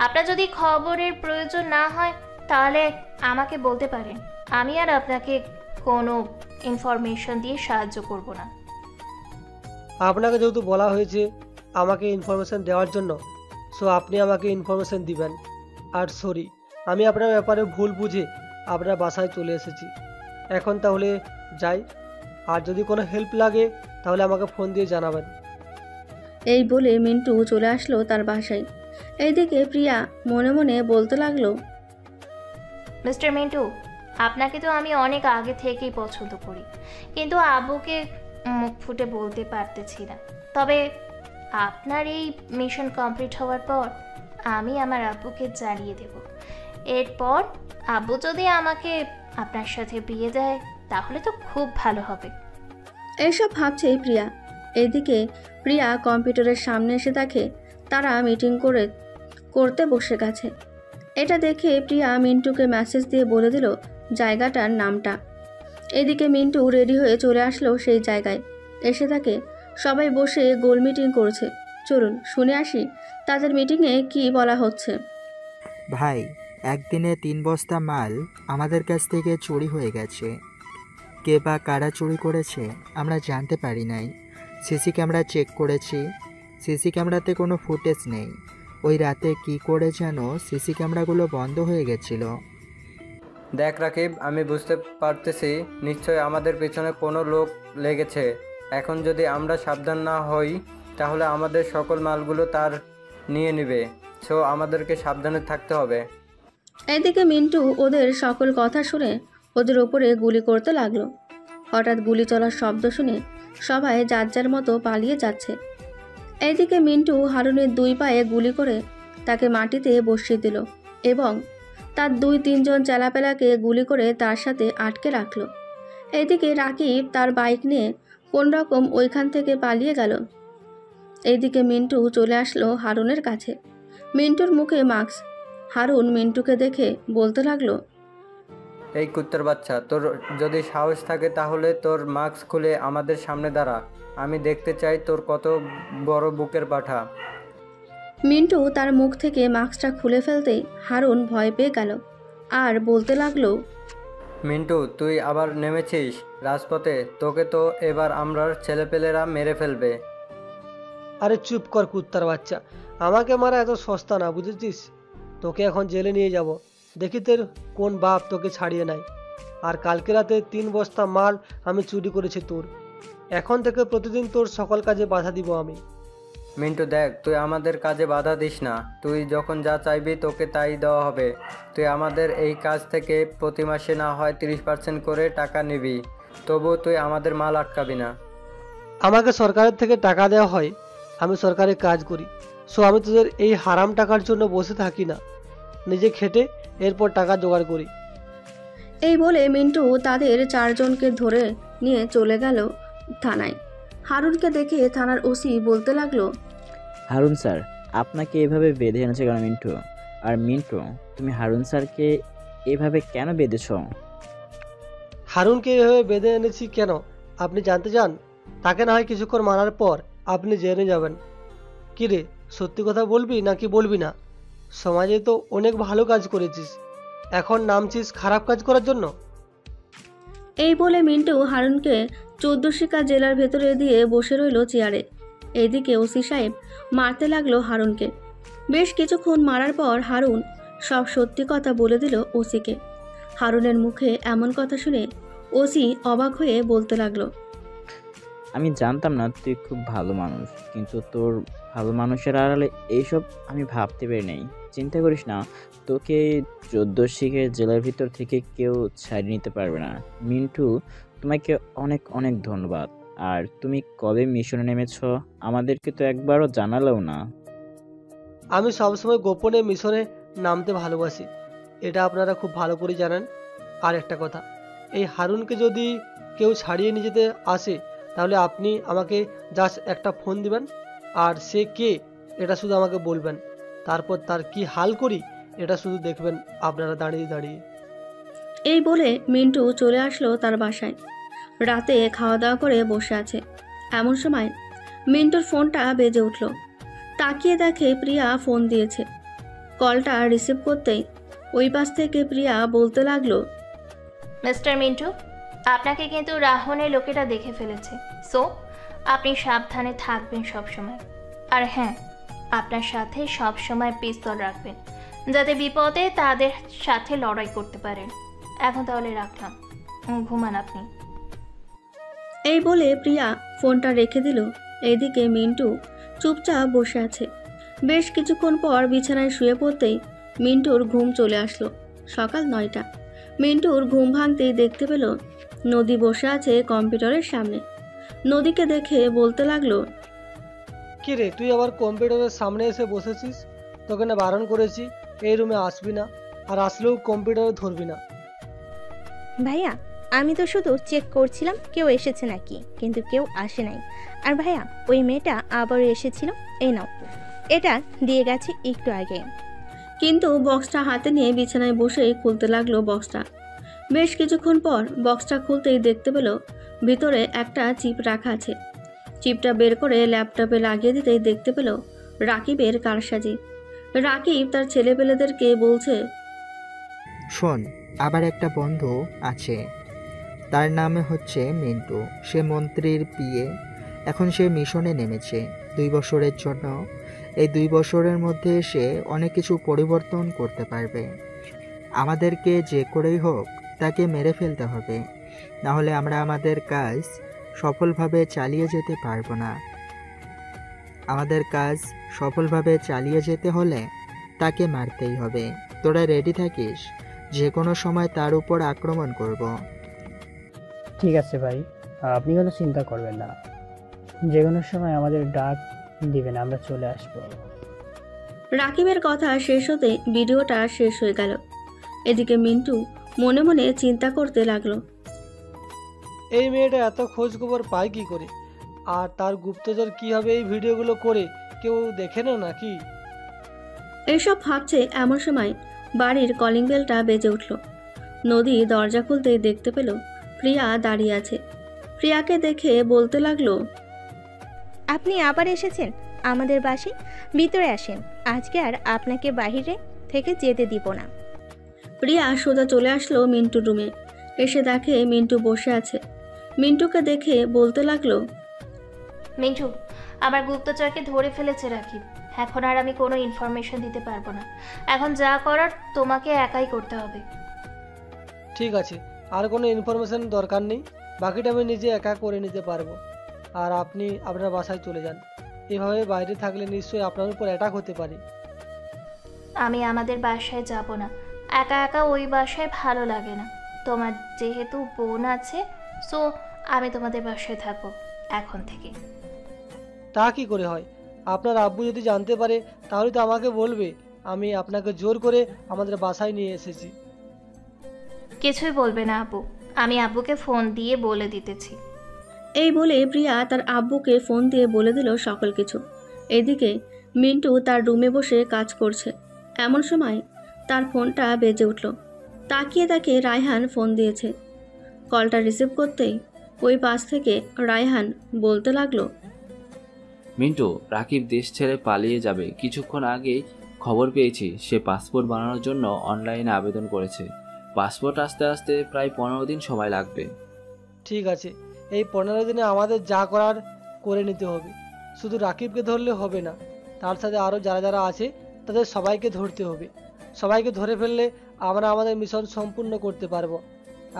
আপনার যদি খবরের প্রয়োজন না হয় তাহলে আমাকে বলতে পারেন। আমি আর আপনাকে কোনো ইনফরমেশন দিয়ে সাহায্য করব না। আপনাকে যেহেতু বলা হয়েছে আমাকে ইনফরমেশন দেওয়ার জন্য, সো আপনি আমাকে ইনফরমেশন দিবেন। আর সরি, আমি আপনার ব্যাপারে ভুল বুঝে আপনার বাসায় চলে এসেছি। এখন তাহলে যাই, আর যদি কোনো হেল্প লাগে তাহলে আমাকে ফোন দিয়ে জানাবেন। এই বলে মিন্টু চলে আসলো তার বাসায়। এইদিকে প্রিয়া মনে মনে বলতে লাগলো, মিস্টার মিন্টু, আপনাকে তো আমি অনেক আগে থেকেই পছন্দ করি, কিন্তু আব্বুকে মুখ ফুটে বলতে পারতেছি না। তবে আপনার এই মিশন কমপ্লিট হওয়ার পর আমি আমার আব্বুকে জানিয়ে দেব। এরপর আব্বু যদি আমাকে আপনার সাথে বিয়ে দেয় তাহলে তো খুব ভালো হবে। এইসব ভাবছে প্রিয়া। এইদিকে প্রিয়া কম্পিউটারের সামনে এসে দেখে তারা মিটিং করতে বসে গেছে। এটা দেখে প্রিয়া মিন্টুকে মেসেজ দিয়ে বলে দিল জায়গাটার নামটা। এদিকে মিন্টু রেডি হয়ে চলে আসলো সেই জায়গায়। এসে তাকে সবাই বসে গোল মিটিং করছে। চলুন শুনে আসি তাদের মিটিংয়ে কি বলা হচ্ছে। ভাই, একদিনে 3 বস্তা মাল আমাদের কাছ থেকে চুরি হয়ে গেছে। কে বা কারা চুরি করেছে আমরা জানতে পারি নাই। সিসি ক্যামেরা চেক করেছি, সিসি ক্যামেরাতে কোনো ফুটেজ নেই। ওই রাতে কি করে যেন সিসি ক্যামেরাগুলো বন্ধ হয়ে গেছিল। দেখ রাকিব, আমি বুঝতে পারতেছি নিশ্চয় আমাদের পেছনে কোনো লোক লেগেছে। এখন যদি আমরা সাবধান না হই তাহলে আমাদের সকল মালগুলো তার নিয়ে নেবে। সো আমাদেরকে সাবধানে থাকতে হবে। এদিকে মিন্টু ওদের সকল কথা শুনে ওদের ওপরে গুলি করতে লাগলো। হঠাৎ গুলি চলার শব্দ শুনে সবাই যার যার মতো পালিয়ে যাচ্ছে। এইদিকে মিন্টু হারুনের 2 পায়ে গুলি করে তাকে মাটিতে বসিয়ে দিল এবং তার 2-3 জন চেলাপেলাকে গুলি করে তার সাথে আটকে রাখলো। এইদিকে রাকিব তার বাইক নিয়ে কোন রকম ওইখান থেকে পালিয়ে গেল। এইদিকে মিন্টু চলে আসলো হারুনের কাছে। মিন্টুর মুখে মাস্ক। হারুন মিন্টুকে দেখে বলতে লাগলো, এই কুত্তার বাচ্চা, তোর যদি সাহস থাকে তাহলে তোর মাস্ক খুলে আমাদের সামনে দাঁড়া। আমি দেখতে চাই তোর কত বড় বুকের পাঠা। মিন্টু তার মুখ থেকে মাস্কটা খুলে ফেলতেই হারুন ভয় পেয়ে গেল আর বলতে লাগলো, মিন্টু, তুই আবার নেমেছিস রাজপথে? তোকে তো এবার আমরা ছেলেপেলেরা মেরে ফেলবে। আরে চুপ কর কুত্তার বাচ্চা, আমাকে মারা এত সস্তা না, বুঝেছিস? তোকে এখন জেলে নিয়ে যাব, দেখি তোর কোন বাপ তোকে ছাড়িয়ে নেয়। আর কালকে রাতে 3 বস্তা মাল আমি চুরি করেছি তোর। এখন থেকে প্রতিদিন তোর সকল কাজে বাধা দিব আমি। মিন্টু দেখ, তুই আমাদের কাজে বাধা দিস না। তুই যখন যা চাইবি তোকে তাই দেওয়া হবে। তুই আমাদের এই কাজ থেকে প্রতি মাসে না হয় 30% করে টাকা নিবি, তবু তুই আমাদের মাল আটকাবি না। আমাকে সরকারের থেকে টাকা দেওয়া হয়, আমি সরকারি কাজ করি। সো আমি তোদের এই হারাম টাকার জন্য বসে থাকি না, নিজে খেটে এরপর টাকা জোগাড় করি। এই বলে মিন্টু তাদের 4 জনকে ধরে নিয়ে চলে গেল থানায়। হারুনকে দেখে থানার ওসি বলতে লাগলো, হারুন স্যার, আপনাকে এভাবে বেঁধে এনেছে কেন মিন্টু? আর মিন্টু, তুমি হারুন স্যারকে এভাবে কেন বেঁধেছ? হারুনকে এভাবে বেঁধে এনেছি কেন আপনি জানতে চান? তাকে না হয় কিছুক্ষণ মারার পর আপনি জেনে যাবেন। কি রে, সত্যি কথা বলবি নাকি বলবি না? সমাজে তো অনেক ভালো কাজ করেছিস, এখন নামছিস খারাপ কাজ করার জন্য? এই বলে মিন্টু হারুনকে 14 জেলার ভেতরে দিয়ে বসে রইল চেয়ারে। এদিকে ওসি সাহেব মারতে লাগলো হারুনকে। বেশ কিছুক্ষণ মারার পর হারুন সব সত্যি কথা বলে দিল ওসিকে। হারুনের মুখে এমন কথা শুনে ওসি অবাক হয়ে বলতে লাগলো, আমি জানতাম না তুই খুব ভালো মানুষ, কিন্তু তোর ভালো মানুষের আড়ালে এইসব আমি ভাবতে পারি নাই। চিন্তা করিস না, তোকে 14 জেলার ভিতর থেকে কেউ ছাড়িয়ে নিতে পারবে না। মিন্টু, তোমাকে অনেক অনেক ধন্যবাদ। আর তুমি কবে মিশনে নেমেছ আমাদেরকে তো একবারও জানালেও না। আমি সবসময় গোপনে মিশনে নামতে ভালোবাসি, এটা আপনারা খুব ভালো করে জানেন। আর একটা কথা, এই হারুনকে যদি কেউ ছাড়িয়ে নিয়ে যেতে আসে তাহলে আপনি আমাকে জাস্ট একটা ফোন দিবেন, আর সে কে এটা শুধু আমাকে বলবেন। তারপর তার কি হাল করি এটা শুধু দেখবেন আপনারা দাঁড়িয়ে দাঁড়িয়ে। এই বলে মিন্টু চলে আসলো তার বাসায়। রাতে খাওয়া দাওয়া করে বসে আছে। এমন সময় মিন্টুর ফোনটা বেজে উঠল। তাকিয়ে দেখে প্রিয়া ফোন দিয়েছে। কলটা রিসিভ করতেই ওই পাশ থেকে প্রিয়া বলতে লাগলো, মিস্টার মিন্টু, আপনাকে কিন্তু রাহনের লোকেরা দেখে ফেলেছে। সো আপনি সাবধানে থাকবেন সব সময়। আর হ্যাঁ, আপনার সাথে সব সময় পিস্তল রাখবেন, যাতে বিপদে তাদের সাথে লড়াই করতে পারেন। এখন তাহলে রাখলাম, ঘুমান আপনি। এই বলে প্রিয়া ফোনটা রেখে দিল। এদিকে মিন্টু চুপচাপ বসে আছে। বেশ কিছুক্ষণ পর বিছানায় শুয়ে পড়তেই মিন্টুর ঘুম চলে আসলো। সকাল 9টা। মিন্টুর ঘুম ভাঙতেই দেখতে পেল নদী বসে আছে কম্পিউটারের সামনে। নদীকে দেখে বলতে লাগলো, কি রে, তুই আবার কম্পিউটারের সামনে এসে বসেছিস? তোকে না বারণ করেছি এই রুমে আসবি না, আর আসলেও কম্পিউটারে ধরবি না। ভাইয়া, আমি তো শুধু চেক করছিলাম কেউ এসেছে নাকি, কিন্তু কেউ আসে নাই। আর ভাইয়া, ওই মেয়েটা আবারও এসেছিল। এই নাও, এটা দিয়ে গেছে একটু আগে। কিন্তু বক্সটা হাতে নিয়ে বিছানায় বসেই খুলতে লাগলো বক্সটা। বেশ কিছুক্ষণ পর বক্সটা খুলতেই দেখতে পেল ভিতরে একটা চিপ রাখা আছে। চিপটা বের করে ল্যাপটপে লাগিয়ে দিতেই দেখতে পেল রাকিবের কারসাজি। রাকিব তার ছেলেপেলেদেরকে বলছে, শোন, আবার একটা বন্ধু আছে, তার নামে হচ্ছে মিন্টু। সে মন্ত্রীর পিএ। এখন সে মিশনে নেমেছে 2 বছরের জন্য। এই 2 বছরের মধ্যে সে অনেক কিছু পরিবর্তন করতে পারবে। আমাদেরকে যে করেই হোক তাকে মেরে ফেলতে হবে, না হলে আমরা আমাদের কাজ সফলভাবে চালিয়ে যেতে পারবো না। আমাদের কাজ সফলভাবে চালিয়ে যেতে হলে তাকে মারতেই হবে। তোরা রেডি থাকিস, যে কোনো সময় তার উপর আক্রমণ করব। ঠিক আছে ভাই, আপনি কোনো চিন্তা করবেন না, যে কোনো সময় আমাদের ডাক দিবেন, আমরা চলে আসবো। রাকিবের কথা শেষ হতে ভিডিওটা শেষ হয়ে গেল। এদিকে মিন্টু মনে মনে চিন্তা করতে লাগলো, এই মেয়েটা এত খোঁজ খবর পায় কি করে, আর তার গুপ্তচর কিভাবে এই ভিডিওগুলো করে কেউ দেখে না নাকি? এইসব ভাবছে এমন সময় বাড়ির কলিং বেলটা বেজে উঠল। নদী দরজা খুলতেই দেখতে পেল প্রিয়া দাঁড়িয়ে আছে। প্রিয়াকে দেখে বলতে লাগলো, আপনি আবার এসেছেন আমাদের বাসায়, ভিতরে আসেন। আজকে আর আপনাকে বাইরে থেকে যেতে দিব না। প্রিয়া সোজা চলে আসলো মিন্টুর রুমে। এসে দেখে মিন্টু বসে আছে। মিন্টুকে দেখে বলতে লাগলো, মিন্টু, আমার গুপ্তচরকে ধরে ফেলেছে রাকিব। এখন আর আমি কোনো ইনফরমেশন দিতে পারবো না। এখন যা করার তোমাকে একাই করতে হবে। ঠিক আছে, আর কোনো ইনফরমেশন দরকার নেই, বাকিটা আমি নিজে একা করে নিতে পারবো। আর আপনি আপনার বাসায় চলে যান। এভাবে বাইরে থাকলে নিশ্চয়ই আপনার উপর অ্যাটাক হতে পারে। আমি আমাদের বাসায় যাব না, একা একা ওই বাসায় ভালো লাগে না। তোমার যেহেতু বোন আছে, সো আমি তোমাদের বাসায় থাকবো এখন থেকে। তা কি করে হয়? আপনার আব্বু যদি জানতে পারে তাহলে তো আমাকে বলবে আমি আপনাকে জোর করে আমাদের বাসায় নিয়ে এসেছি। কিছুই বলবে না আব্বু, আমি আব্বুকে ফোন দিয়ে বলে দিতেছি। এই বলে প্রিয়া তার আব্বুকে ফোন দিয়ে বলে দিল সকল কিছু। এদিকে মিন্টু তার রুমে বসে কাজ করছে। এমন সময় তার ফোনটা বেজে উঠল। তাকিয়ে তাকে রায়হান ফোন দিয়েছে। কলটা রিসিভ করতেই ওই পাশ থেকে রায়হান বলতে লাগলো, মিন্টু, রাকিব দেশ ছেড়ে পালিয়ে যাবে। কিছুক্ষণ আগেই খবর পেয়েছি সে পাসপোর্ট বানানোর জন্য অনলাইনে আবেদন করেছে। পাসপোর্ট আসতে আসতে প্রায় 15 দিন সময় লাগবে। ঠিক আছে, এই 15 দিনে আমাদের যা করার করে নিতে হবে। শুধু রাকিবকে ধরলে হবে না, তার সাথে আরও যারা যারা আছে তাদের সবাইকে ধরতে হবে। সবাইকে ধরে ফেললে আমরা আমাদের মিশন সম্পূর্ণ করতে পারবো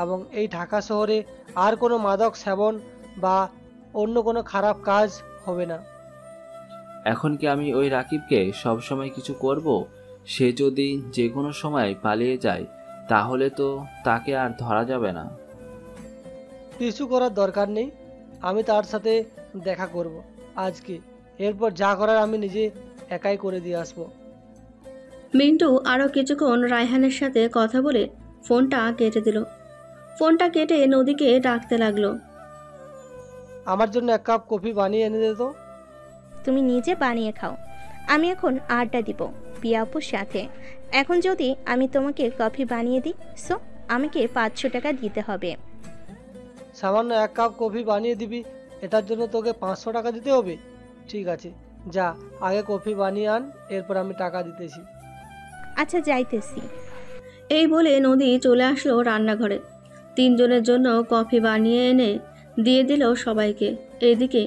এবং এই ঢাকা শহরে আর কোনো মাদক সেবন বা অন্য কোনো খারাপ কাজ হবে না। এখন কি আমি ওই রাকিবকে সব সময় কিছু করব? সে যদি যে কোনো সময় পালিয়ে যায় তাহলে তো তাকে আর ধরা যাবে না। কিছু করার দরকার নেই, আমি তার সাথে দেখা করব আজকে। এরপর যা করার আমি নিজে একাই করে দিয়ে আসবো। মিন্টু আরও কিছুক্ষণ রায়হানের সাথে কথা বলে ফোনটা কেটে দিল। ফোনটা কেটে নদীকে ডাকতে লাগলো, আমার জন্য 1 কাপ কফি বানিয়ে এনে দে তো। তুমি নিজে বানিয়ে খাও, আমি এখন আড্ডা দিব পিয়াপুর সাথে। এখন যদি আমি তোমাকে কফি বানিয়ে দিই, সো আমাকে 500 টাকা দিতে হবে। সামান্য 1 কাপ কফি বানিয়ে দিবি, এটার জন্য তোকে 500 টাকা দিতে হবে? ঠিক আছে, যা আগে কফি বানিয়ে আন, এরপর আমি টাকা দিতেছি। আচ্ছা, যাইতেছি। এই বলে নদী চলে আসলো রান্নাঘরে। 3 জনের জন্য কফি বানিয়ে এনে দিয়ে দিল সবাইকে। এদিকে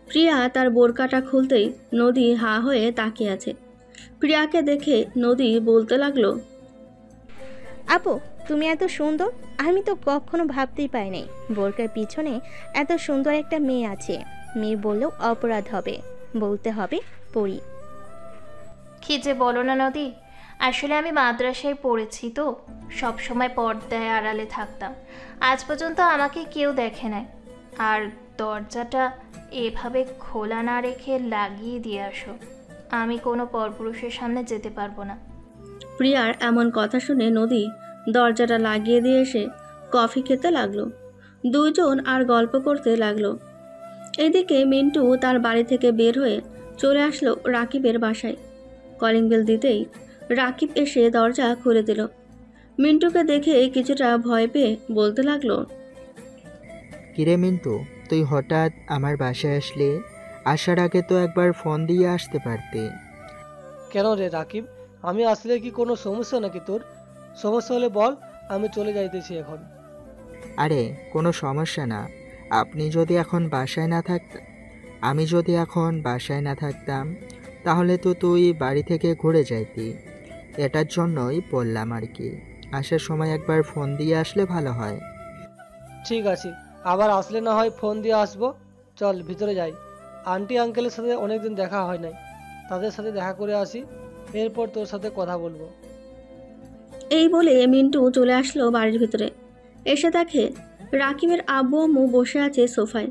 প্রিয়া তার বোরকাটা খুলতেই নদী হা হয়ে তাকিয়ে আছে। প্রিয়াকে দেখে নদী বলতে লাগলো, আপু, তুমি এত সুন্দর, আমি তো কখনো ভাবতেই পাইনি বোরকার পিছনে এত সুন্দর একটা মেয়ে আছে। মেয়ে বললেও অপরাধ হবে, বলতে হবে পড়ি। কি যে বলো না নদী, আসলে আমি মাদ্রাসায় পড়েছি তো, সব সময় পর্দায় আড়ালে থাকতাম। আজ পর্যন্ত আমাকে কেউ দেখে নাই। আর দরজাটা এভাবে খোলা না রেখে লাগিয়ে দিয়ে আসো, আমি কোনো পরপুরুষের সামনে যেতে পারবো না। প্রিয়ার এমন কথা শুনে নদী দরজাটা লাগিয়ে দিয়ে এসে কফি খেতে লাগলো। 2 জন আর গল্প করতে লাগলো। এদিকে মিন্টু তার বাড়ি থেকে বের হয়ে চলে আসলো রাকিবের বাসায়। কলিং বেল দিতেই রাকিব এসে দরজা খুলে দিল। মিন্টুকে দেখে কিছুটা ভয় পেয়ে বলতে লাগলো, কিরে মিন্টু, তুই হঠাৎ আমার বাসায় আসলি? আসার আগে তো একবার ফোন দিয়ে আসতে পারতি। কেন রে রাকিব, আমি আসলে কি কোনো সমস্যা নাকি তোর? সমস্যা হলে বল, আমি চলে যাইতেছি এখন। আরে কোনো সমস্যা না। আমি যদি এখন বাসায় না থাকতাম তাহলে তো তুই বাড়ি থেকে ঘুরে যাইতি। এটার জন্যই বললাম আর কি, আসার সময় একবার ফোন দিয়ে আসলে ভালো হয়। ঠিক আছে, আবার আসলে না হয় ফোন দিয়ে আসবো। চল ভিতরে যাই, আন্টি আঙ্কেলের সাথে অনেকদিন দেখা হয় নাই, তাদের সাথে দেখা করে আসি, এরপর তোর সাথে কথা বলবো। এই বলে মিন্টু চলে আসলো বাড়ির ভিতরে। এসে দেখে রাকিবের আব্বু আম্মু বসে আছে সোফায়।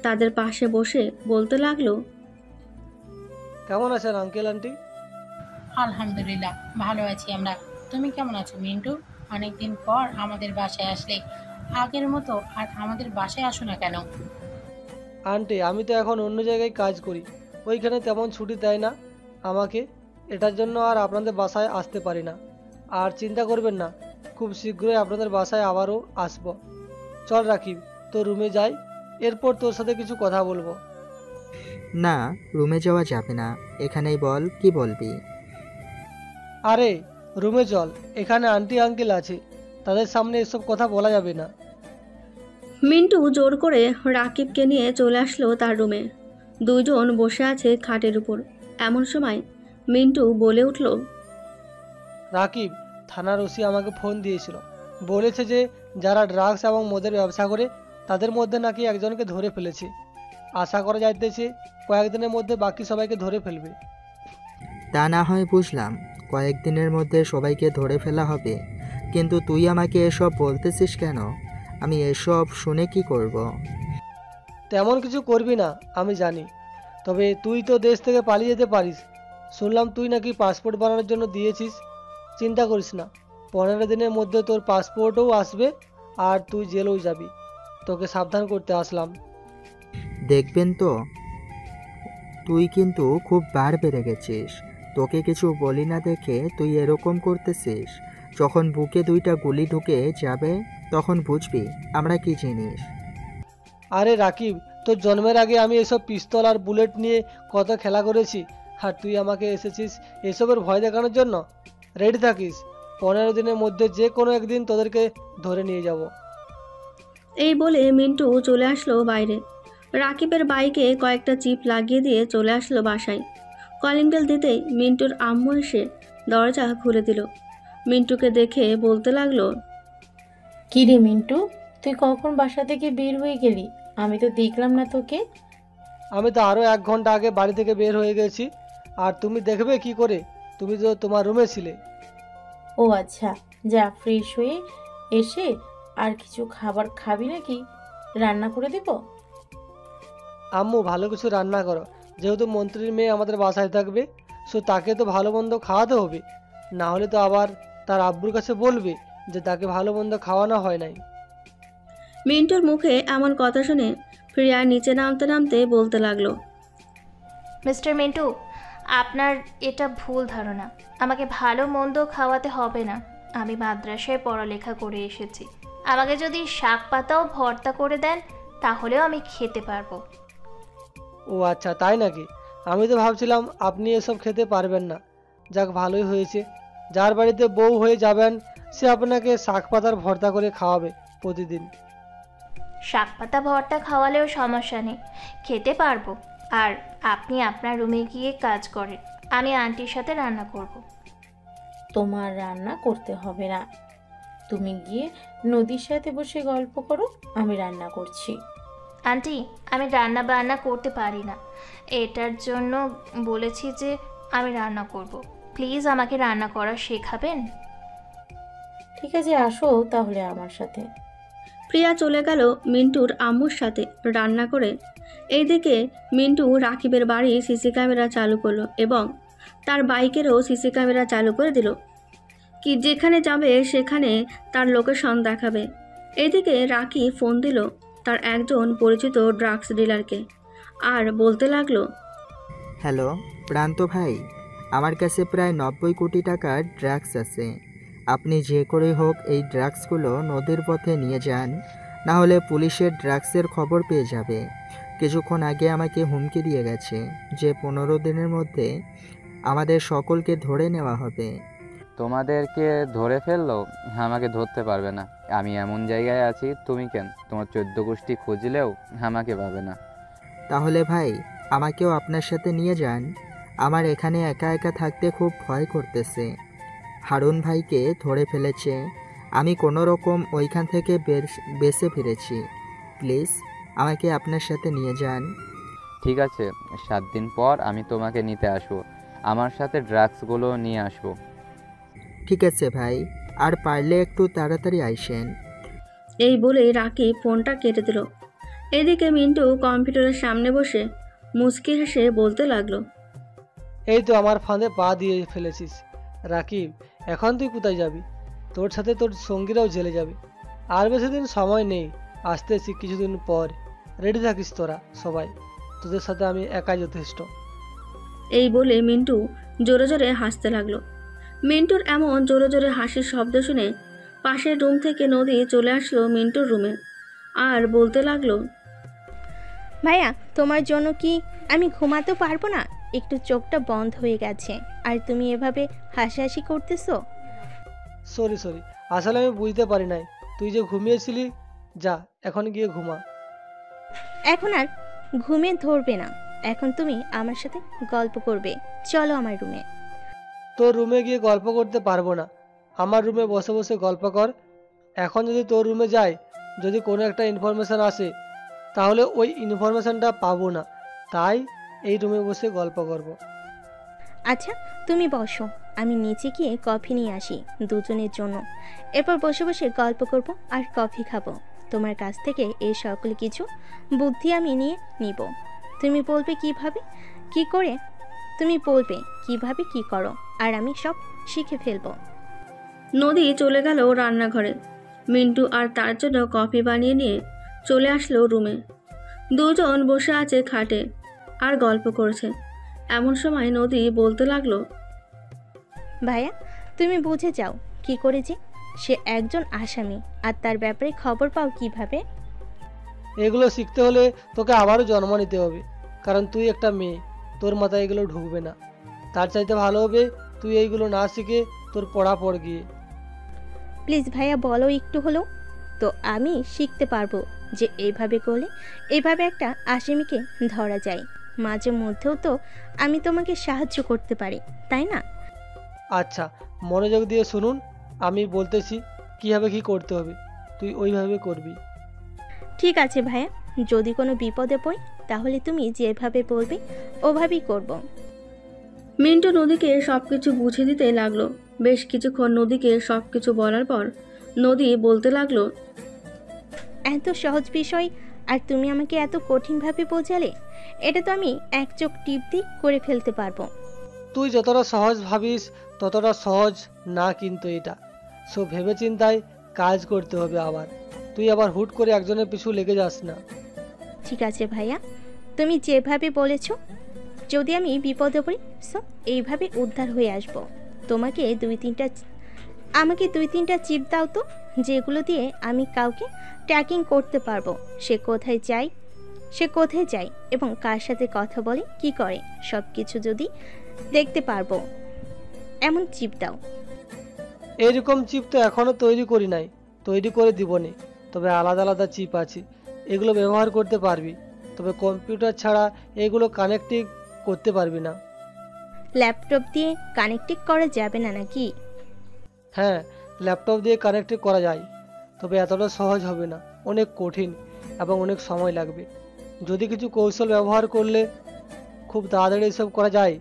তাদের পাশে বসে বলতে লাগলো, কেমন আছেন আঙ্কেল আন্টি? আলহামদুলিল্লাহ ভালো আছি আমরা। তুমি কেমন আছো মিন্টু? অনেকদিন পর আমাদের বাসায় আসলে। আগের মতো আর আমাদের বাসায় আসো না কেন? আন্টি, আমি তো এখন অন্য জায়গায় কাজ করি, ওইখানে তেমন ছুটি দেয় না আমাকে, এটার জন্য আর আপনাদের বাসায় আসতে পারি না। আর চিন্তা করবেন না, খুব শীঘ্রই আপনাদের বাসায় আবারও আসব। চল রাকিব, তোর রুমে যাই, এরপর তোর সাথে কিছু কথা বলবো। না, রুমে যাওয়া যাবে না, এখানেই বল, কি বলবি? আরে রুমে চল, এখানে আন্টি আঙ্কেল আছে, তাদের সামনে এসব কথা বলা যাবে না। মিন্টু জোর করে রাকিবকে নিয়ে চলে আসলো তার রুমে। দুজন বসে আছে খাটের উপর। এমন সময় মিন্টু বলে উঠল, রাকিব, থানার ওসি আমাকে ফোন দিয়েছিল, বলেছে যে যারা ড্রাগস এবং মদের ব্যবসা করে তাদের মধ্যে নাকি একজনকে ধরে ফেলেছে। আশা করা যাইতেছে কয়েকদিনের মধ্যে বাকি সবাইকে ধরে ফেলবে। তা না হয় বুঝলাম, কয়েকদিনের মধ্যে সবাইকে ধরে ফেলা হবে, কিন্তু তুই আমাকে এসব বলতেছিস কেন? আমি এসব শুনে কি করব? তেমন কিছু করবি না আমি জানি, তবে তুই তো দেশ থেকে পালিয়ে যেতে পারিস। শুনলাম তুই নাকি পাসপোর্ট বানানোর জন্য দিয়েছিস। চিন্তা করিস না, 15 দিনের মধ্যে তোর পাসপোর্টও আসবে আর তুই জেলেও যাবি। তোকে সাবধান করতে আসলাম। দেখবেন তো, তুই কিন্তু খুব বার বেড়ে গেছিস। তোকে কিছু বলি না দেখে তুই এরকম করতেছিস। যখন বুকে 2টা গুলি ঢুকে যাবে তখন বুঝবি আমরা কি জিনিস। আরে রাকিব, তোর জন্মের আগে আমি এসব পিস্তল আর বুলেট নিয়ে কত খেলা করেছি, আর তুই আমাকে এসেছিস এসবের ভয় দেখানোর জন্য? রেডি থাকিস, 15 দিনের মধ্যে যে কোনো একদিন তোদেরকে ধরে নিয়ে যাব। এই বলে মিন্টু চলে আসলো বাইরে। রাকিবের বাইকে কয়েকটা চিপ লাগিয়ে দিয়ে চলে আসলো বাসায়। কলিং বেল দিতেই মিন্টুর আম্মু এসে দরজা খুলে দিল। মিন্টুকে দেখে বলতে লাগলো, কি রে মিন্টু, তুই কখন বাসা থেকে বের হয়ে গেলি? আমি তো দেখলাম না তোকে। আমি তো আরও 1 ঘন্টা আগে বাড়ি থেকে বের হয়ে গেছি, আর তুমি দেখবে কি করে? তুমি তো তোমার রুমে ছিলে। ও আচ্ছা, যা ফ্রেশ হয়ে এসে আর কিছু খাবার খাবি নাকি? রান্না করে দেব? আম্মু ভালো কিছু রান্না করো, যেহেতু মন্ত্রীর মেয়ে আমাদের বাসায় থাকবে, সো তাকে তো ভালো মন্দ খাওয়াতে হবে, না হলে তো আবার তার আব্বুর কাছে বলবে যে তাকে ভালো মন্দ খাওয়ানো হয় নাই। মিন্টুর মুখে এমন কথা শুনে প্রিয়া নিচে নামতে নামতে বলতে লাগলো, মিস্টার মিন্টু, আপনার এটা ভুল ধারণা। আমাকে ভালো মন্দ খাওয়াতে হবে না, আমি মাদ্রাসায় পড়ালেখা করে এসেছি। আমাকে যদি শাক পাতাও ভর্তা করে দেন তাহলেও আমি খেতে পারবো। ও আচ্ছা, তাই নাকি? আমি তো ভাবছিলাম আপনি এসব খেতে পারবেন না। যাক, ভালোই হয়েছে, যার বাড়িতে বউ হয়ে যাবেন সে আপনাকে শাক পাতার ভর্তা করে খাওয়াবে প্রতিদিন। শাক পাতা ভর্তা খাওয়ালেও সমস্যা নেই, খেতে পারবো। আর আপনি আপনার রুমে গিয়ে কাজ করেন, আমি আন্টির সাথে রান্না করব। তোমার রান্না করতে হবে না, তুমি গিয়ে নদীর সাথে বসে গল্প করো, আমি রান্না করছি। আন্টি, আমি রান্না বান্না করতে পারি না, এটার জন্য বলেছি যে আমি রান্না করব। প্লিজ আমাকে রান্না করা শেখাবেন? ঠিক আছে, আসো তাহলে আমার সাথে। প্রিয়া চলে গেল মিন্টুর আম্মুর সাথে রান্না করে। এইদিকে মিন্টু রাকিবের বাড়ি সিসি ক্যামেরা চালু করলো এবং তার বাইকেরও সিসি ক্যামেরা চালু করে দিল, কি যেখানে যাবে সেখানে তার লোকেশন দেখাবে। এইদিকে রাকিব ফোন দিল তার একজন পরিচিত ড্রাগস ডিলারকে আর বলতে লাগলো, হ্যালো প্রান্ত ভাই, আমার কাছে প্রায় 90 কোটি টাকার ড্রাগস আছে। আপনি যে করে হোক এই ড্রাগসগুলো নদীর পথে নিয়ে যান, না হলে পুলিশের ড্রাগসের খবর পেয়ে যাবে। কিছুক্ষণ আগে আমাকে হুমকি দিয়ে গেছে যে 15 দিনের মধ্যে আমাদের সকলকে ধরে নেওয়া হবে। তোমাদেরকে ধরে ফেললো, আমাকে ধরতে পারবে না। আমি এমন জায়গায় আছি, তুমি কেন? তোমার 14 গোষ্ঠী খুঁজলেও আমাকে পাবে না। তাহলে ভাই আমাকেও আপনার সাথে নিয়ে যান। আমার এখানে একা একা থাকতে খুব ভয় করতেছে। হারুন ভাইকে ধরে ফেলেছে, আমি কোনো রকম ওইখান থেকে বেঁচে ফিরেছি। প্লিজ আমাকে আপনার সাথে নিয়ে যান। ঠিক আছে, 7 দিন পর আমি তোমাকে নিতে আসবো। আমার সাথে ড্রাগসগুলো নিয়ে আসবো। ঠিক আছে ভাই, আর পারলে একটু তাড়াতাড়ি আইসেন। এই বলে রাকিব ফোনটা কেটে দিল। এদিকে মিন্টু কম্পিউটারের সামনে বসে মুচকি হেসে বলতে লাগলো, এই তো আমার ফাঁদে পা দিয়ে ফেলেছিস রাকিব। এখন তুই কোথায় যাবি? তোর সাথে তোর সঙ্গীরাও জেলে যাবে। আর বেশি দিন সময় নেই, আসতেছি কিছুদিন পর। রেডি থাকিস তোরা সবাই, তোদের সাথে আমি একাই যথেষ্ট। এই বলে মিন্টু জোরে জোরে হাসতে লাগলো। মিন্টুর এমন জোরে জোরে হাসির শব্দ শুনে পাশের রুম থেকে নদী চলে আসলো মিন্টুর রুমে আর বলতে লাগলো, ভাইয়া তোমার জন্য কি আমি ঘুমাতে পারবো না? একটু চোখটা বন্ধ হয়ে গেছে আর তুমি এভাবে হাসাহাসি করতেছো। সরি, আসলে আমি বুঝতে পারি নাই তুই যে ঘুমিয়েছিলি। যা এখন গিয়ে ঘুমা। এখন আর ঘুমে ধরবে না, এখন তুমি আমার সাথে গল্প করবে। চলো আমার রুমে। তোর রুমে গিয়ে গল্প করতে পারবো না, আমার রুমে বসে বসে গল্প কর। এখন যদি তোর রুমে যাই, যদি কোনো একটা ইনফরমেশান আসে, তাহলে ওই ইনফরমেশানটা পাবো না, তাই এই রুমে বসে গল্প করব। আচ্ছা তুমি বসো, আমি নিচে গিয়ে কফি নিয়ে আসি দুজনের জন্য। এরপর বসে বসে গল্প করব আর কফি খাবো। তোমার কাছ থেকে এই সকল কিছু বুদ্ধি আমি নিয়ে নিব। তুমি বলবে কিভাবে কি করে, তুমি বলবে কিভাবে কি করো, আর আমি সব শিখে ফেলবো। নদী চলে গেল রান্নাঘরে। মিন্টু আর তার জন্য কফি বানিয়ে নিয়ে চলে আসলো রুমে। দুজন বসে আছে খাটে আর গল্প করছে। এমন সময় নদী বলতে লাগলো, ভাইয়া তুমি বুঝে যাও কি করে যে সে একজন আসামি, আর তার ব্যাপারে খবর পাও কিভাবে? এগুলো শিখতে হলে তোকে আবারও জন্ম নিতে হবে, কারণ তুই একটা মেয়ে, তোর মাথায় এগুলো ঢুকবে না। তার চাইতে ভালো হবে তুই এইগুলো না শিখে তোর পড়া পড় গিয়ে। প্লিজ ভাইয়া বলো একটু হলো তো, আমি শিখতে পারবো যে এইভাবে করলে এইভাবে একটা আসামিকে ধরা যায়। মাঝে মধ্যেও তো আমি তোমাকে সাহায্য করতে পারি, তাই না? আচ্ছা মনোযোগ দিয়ে শুনুন, আমি বলতেছি কীভাবে কী করতে হবে, তুই ওইভাবে করবি। ঠিক আছে ভাইয়া, যদি কোনো বিপদে পড়ি তাহলে তুমি যেভাবে বলবে ওভাবেই করব। মিন্টু নদীকে সবকিছু বুঝিয়ে দিতে লাগলো। বেশ কিছুক্ষণ নদীকে সবকিছু বলার পর নদী বলতে লাগলো, এত সহজ বিষয় আর তুমি আমাকে এত কঠিনভাবে বোঝালে, এটা তো আমি এক চোখ টিপ দিয়ে করে ফেলতে পারবো। তুই যতটা সহজ ভাবিস ততটা সহজ না, কিন্তু এটা সব ভেবে চিন্তায় কাজ করতে হবে। আবার তুই আবার হুট করে একজনের পিছু লেগে যাস না। ঠিক আছে ভাইয়া, তুমি যেভাবে বলেছো, যদি আমি বিপদে পড়ি সো এইভাবে উদ্ধার হয়ে আসব। আমাকে দুই তিনটা চিপ দাও তো, যেগুলো দিয়ে আমি কাউকে ট্র্যাকিং করতে পারবো। সে কোথায় যায় এবং কার সাথে কথা বলে কি করে সব কিছু যদি দেখতে পারবো, এমন চিপ দাও। এইরকম চিপ তো এখনো তৈরি করি নাই, তৈরি করে দিবনে। তবে আলাদা আলাদা চিপ আছে, এগুলো ব্যবহার করতে পারবি। তবে কম্পিউটার ছাড়া এগুলো কানেক্টিং করতে পারবি না। ল্যাপটপ দিয়ে কানেক্টিং করা যাবে না নাকি? হ্যাঁ, ল্যাপটপ দিয়ে কানেক্টিং করা যায়, তবে এতটা সহজ হবে না, অনেক কঠিন এবং অনেক সময় লাগবে। যদি কিছু কৌশল ব্যবহার করলে খুব তাড়াতাড়ি সব করা যায়।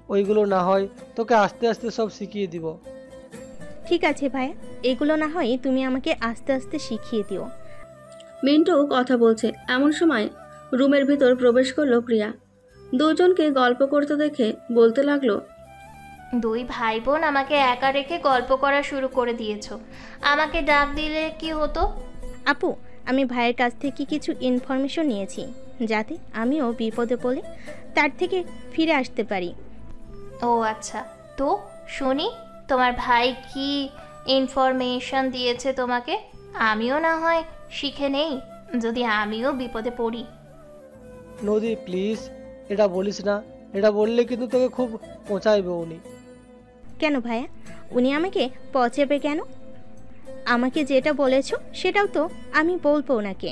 ওইগুলো না হয় তোকে আস্তে আস্তে সব শিখিয়ে দিব। ঠিক আছে ভাই, এগুলো না হয় তুমি আমাকে আস্তে আস্তে শিখিয়ে দিও। মিন্টু কথা বলছে এমন সময় রুমের ভিতর প্রবেশ করলো প্রিয়া। দুজনকে গল্প করতে দেখে বলতে লাগলো, দুই ভাই বোন আমাকে একা রেখে গল্প করা শুরু করে দিয়েছো। আমাকে ডাক দিলে কি হতো? আপু, আমি ভাইয়ের কাছ থেকে কিছু ইনফরমেশন নিয়েছি, যাতে আমিও বিপদে পড়লে তার থেকে ফিরে আসতে পারি। ও আচ্ছা, তো শুনি তোমার ভাই কি ইনফরমেশন দিয়েছে তোমাকে? আমিও না হয় শিখে নেই, যদি আমিও বিপদে পড়ি। নদী প্লিজ এটা বলিস না, এটা বললে কিন্তু তোকে খুব পচাইবে উনি। কেন ভাইয়া, উনি আমাকে পচাবে কেন? আমাকে যেটা বলেছো সেটাও তো আমি বলবো ওনাকে।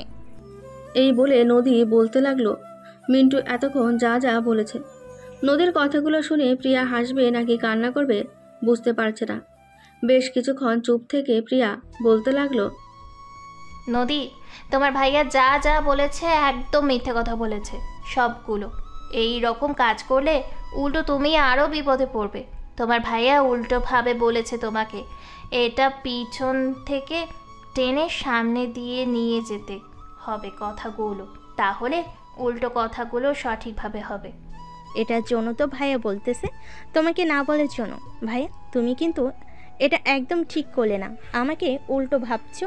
এই বলে নদী বলতে লাগলো মিন্টু এতক্ষণ যা যা বলেছে। নদীর কথাগুলো শুনে প্রিয়া হাসবে নাকি কান্না করবে বুঝতে পারছে না। বেশ কিছুক্ষণ চুপ থেকে প্রিয়া বলতে লাগলো, নদী, তোমার ভাইয়া যা যা বলেছে একদম মিথ্যে কথা বলেছে সবগুলো। এই রকম কাজ করলে উল্টো তুমি আরও বিপদে পড়বে। তোমার ভাইয়া উল্টোভাবে বলেছে তোমাকে এটা পিছন থেকে টেনে সামনে দিয়ে নিয়ে যেতে হবে কথাগুলো, তাহলে উল্টো কথাগুলো সঠিকভাবে হবে। এটার জন্য তো ভাইয়া বলতেছে তোমাকে না বলার জন্য। ভাইয়া তুমি কিন্তু এটা একদম ঠিক করলে না, আমাকে উল্টো ভাবছো,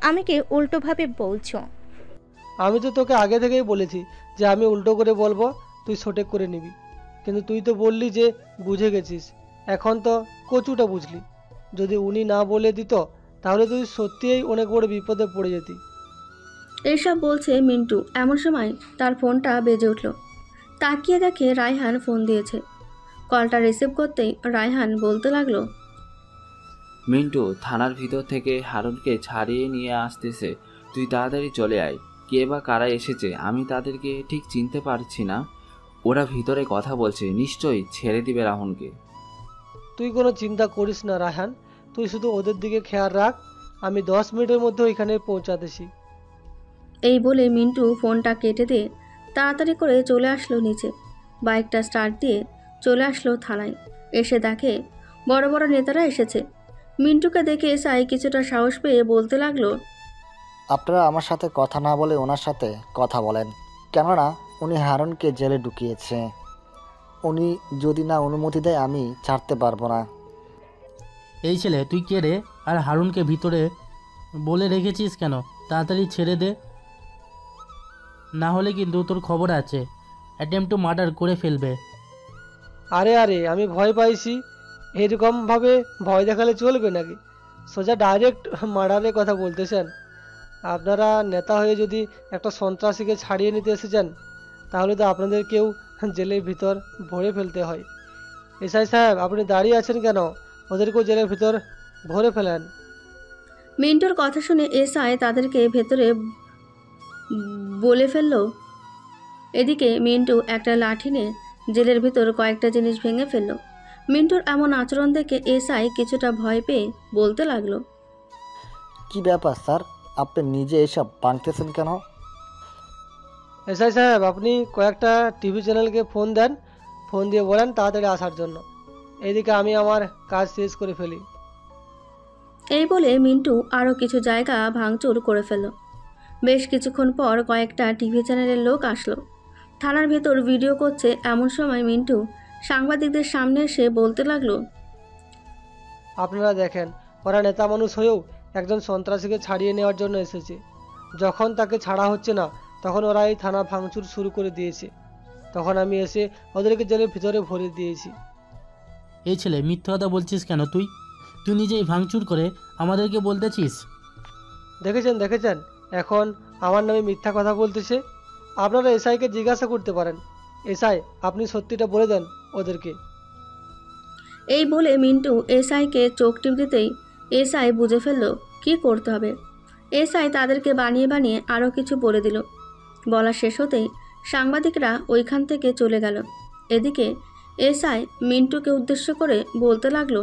আমাকে উল্টোভাবে বলছো। আমি তো তোকে আগে থেকেই বলেছি যে আমি উল্টো করে বলবো, তুই সঠিক করে নিবি, কিন্তু তুই তো বললি যে বুঝে গেছিস। এখন তো কচুটা বুঝলি। যদি উনি না বলে দিত তাহলে তুই সত্যিই অনেক বড় বিপদে পড়ে যেতি। এইসব বলছে মিন্টু, এমন সময় তার ফোনটা বেজে উঠল। তাকিয়ে দেখে রায়হান ফোন দিয়েছে। কলটা রিসিভ করতেই রায়হান বলতে লাগলো, মিন্টু থানার ভিতর থেকে হারুনকে ছাড়িয়ে নিয়ে আসতেছে, তুই তাড়াতাড়ি চলে আয়। কে বা কারা এসেছে আমি তাদেরকে ঠিক চিনতে পারছি না। ওরা ভিতরে কথা বলছে, নিশ্চয়ই ছেড়ে দিবে রাহুনকে। তুই কোনো চিন্তা করিস না রায়হান, তুই শুধু ওদের দিকে খেয়াল রাখ, আমি 10 মিনিটের মধ্যে ওইখানে পৌঁছাতেছি। এই বলে মিন্টু ফোনটা কেটে দিয়ে তাড়াতাড়ি করে চলে আসলো নিচে। বাইকটা স্টার্ট দিয়ে চলে আসলো থানায়। এসে দেখে বড় বড় নেতারা এসেছে। মিন্টুকে দেখে এসআই কিছুটা সাহস পেয়ে বলতে লাগলো, আপনারা আমার সাথে কথা না বলে ওনার সাথে কথা বলেন, কেননা উনি হারুনকে জেলে ঢুকিয়েছে। উনি যদি না অনুমতি দেয় আমি ছাড়তে পারবো না। এই ছেলে তুই কে রে? আর হারুনকে ভিতরে বলে রেখেছিস কেন? তাড়াতাড়ি ছেড়ে দে, না হলে কিন্তু তোর খবর আছে, অ্যাটেম্প টু মার্ডার করে ফেলবে। আরে আরে আমি ভয় পাইছি, এরকমভাবে ভয় দেখালে চলবে নাকি? সোজা ডাইরেক্ট মার্ডারের কথা বলতেছেন? আপনারা নেতা হয়ে যদি একটা সন্ত্রাসীকে ছাড়িয়ে নিতে এসেছেন তাহলে তো আপনাদেরকেও জেলের ভিতর ভরে ফেলতে হয়। এসআই সাহেব আপনি দাঁড়িয়ে আছেন কেন? ওদেরকেও জেলের ভিতর ভরে ফেলেন। মিন্টুর কথা শুনে এসআই তাদেরকে ভেতরে বলে ফেলল। এদিকে মিন্টু একটা লাঠি নিয়ে জেলের ভিতর কয়েকটা জিনিস ভেঙে ফেলল। মিন্টুর এমন আচরণ দেখে এসআই কিছুটা ভয় পেয়ে বলতে লাগলো, কি ব্যাপার স্যার, আপনি নিজে এসব ভাঙতেছেন কেন? এসআই সাহেব আপনি কয়েকটা টিভি চ্যানেলকে ফোন দেন, ফোন দিয়ে বলেন তাড়াতাড়ি আসার জন্য। এইদিকে আমি আমার কাজ শেষ করে ফেলি। এই বলে মিন্টু আরও কিছু জায়গা ভাঙচুর করে ফেলল। বেশ কিছুক্ষণ পর কয়েকটা টিভি চ্যানেলের লোক আসলো। থানার ভেতর ভিডিও করছে। এমন সময় মিন্টু সাংবাদিকদের সামনে এসে বলতে লাগলো, আপনারা দেখেন, ওরা নেতা মানুষ হয়েও একজন সন্ত্রাসীকে ছাড়িয়ে নেওয়ার জন্য এসেছে। যখন তাকে ছাড়া হচ্ছে না তখন ওরা এই থানা ভাঙচুর শুরু করে দিয়েছে। তখন আমি এসে ওদেরকে জেলের ভিতরে ভরে দিয়েছি। এই ছেলে মিথ্যা কথা বলছিস কেন? তুই নিজেই ভাঙচুর করে আমাদেরকে বলতেছিস? দেখেছেন এখন আমার নামে মিথ্যা কথা বলতেছে। আপনারা এসআইকে জিজ্ঞাসা করতে পারেন। এসআই আপনি সত্যিটা বলে দেন ওদেরকে। এই বলে মিন্টু এসআইকে চোখ টিপ দিতেই এসআই বুঝে ফেলল কি করতে হবে। এসআই তাদেরকে বানিয়ে বানিয়ে আরও কিছু বলে দিল। বলা শেষ হতেই সাংবাদিকরা ওইখান থেকে চলে গেল। এদিকে এসআই মিন্টুকে উদ্দেশ্য করে বলতে লাগলো,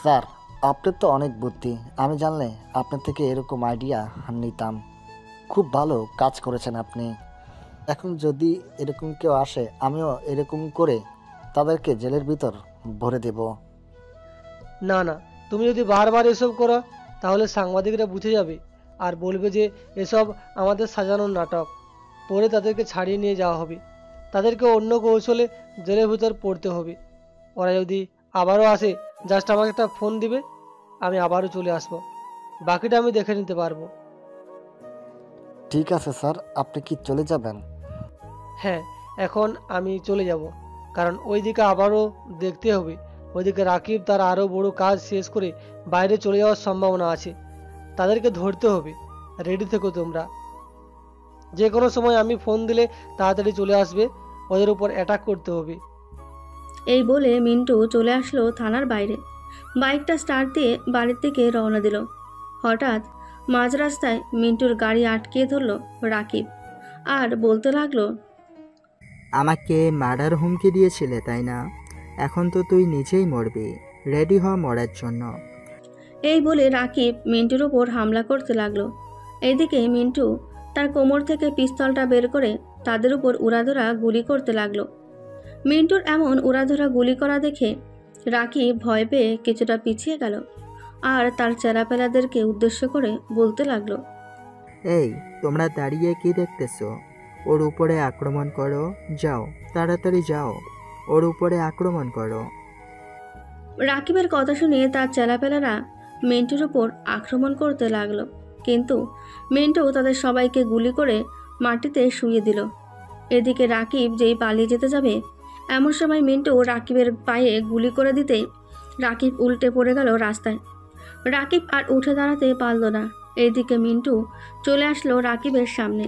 স্যার আপনার তো অনেক বুদ্ধি, আমি জানলে আপনার থেকে এরকম আইডিয়া নিতাম। খুব ভালো কাজ করেছেন আপনি। এখন যদি এরকম কেউ আসে আমিও এরকম করে তাদেরকে জেলের ভিতর ভরে দেব। না না, তুমি যদি বারবার এসব করো তাহলে সাংবাদিকরা বুঝে যাবে আর বলবে যে এসব আমাদের সাজানোর নাটক। পরে তাদেরকে ছাড়িয়ে নিয়ে যাওয়া হবে, তাদেরকে অন্য কৌশলে জেলের ভিতর পড়তে হবে। ওরা যদি আবারও আসে জাস্ট আমাকে একটা ফোন দিবে, আমি আবারও চলে আসবো, বাকিটা আমি দেখে নিতে পারবো। ঠিক আছে স্যার, আপনি কি চলে যাবেন? হ্যাঁ এখন আমি চলে যাব, কারণ ওইদিকে আবারও দেখতে হবে। ওইদিকে রাকিব তার আরও বড় কাজ শেষ করে বাইরে চলে যাওয়ার সম্ভাবনা আছে। তাদেরকে ধরতে হবে। রেডি থেকো তোমরা। যে কোনো সময় আমি ফোন দিলে তাড়াতাড়ি চলে আসবে। ওদের উপর অ্যাটাক করতে হবে। এই বলে মিন্টু চলে আসলো থানার বাইরে। বাইকটা স্টার্ট দিয়ে বাড়ির দিকে রওনা দিল। হঠাৎ মাঝ রাস্তায় মিন্টুর গাড়ি আটকিয়ে ধরল রাকিব আর বলতে লাগলো, আমাকে মারার হুমকি দিয়েছিলে তাই না? এখন তো তুই নিজেই মরবি। রেডি হ মরার জন্য। এই বলে রাকিব মিন্টুর ওপর হামলা করতে লাগলো। এদিকে মিন্টু তার কোমর থেকে পিস্তলটা বের করে তাদের উপর উড়াধরা গুলি করতে লাগলো। মিন্টুর এমন উড়াধরা গুলি করা দেখে রাকিব ভয় পেয়ে কিছুটা পিছিয়ে গেল আর তার চেলাপেলাদেরকে উদ্দেশ্য করে বলতে লাগলো, এই তোমরা দাঁড়িয়ে কি দেখতেছো? ওর উপরে আক্রমণ করো, যাও তাড়াতাড়ি যাও, ওর উপরে আক্রমণ করো। রাকিবের কথা শুনে তার চেলাপেলারা মিন্টুর উপর আক্রমণ করতে লাগলো, কিন্তু মিন্টু তাদের সবাইকে গুলি করে মাটিতে শুইয়ে দিল। এদিকে রাকিব যেই পালিয়ে যেতে যাবে এমন সময় মিন্টু রাকিবের পায়ে গুলি করে দিতেই রাকিব উল্টে পড়ে গেল রাস্তায়। রাকিব আর উঠে দাঁড়াতে পারল না। এইদিকে মিন্টু চলে আসলো রাকিবের সামনে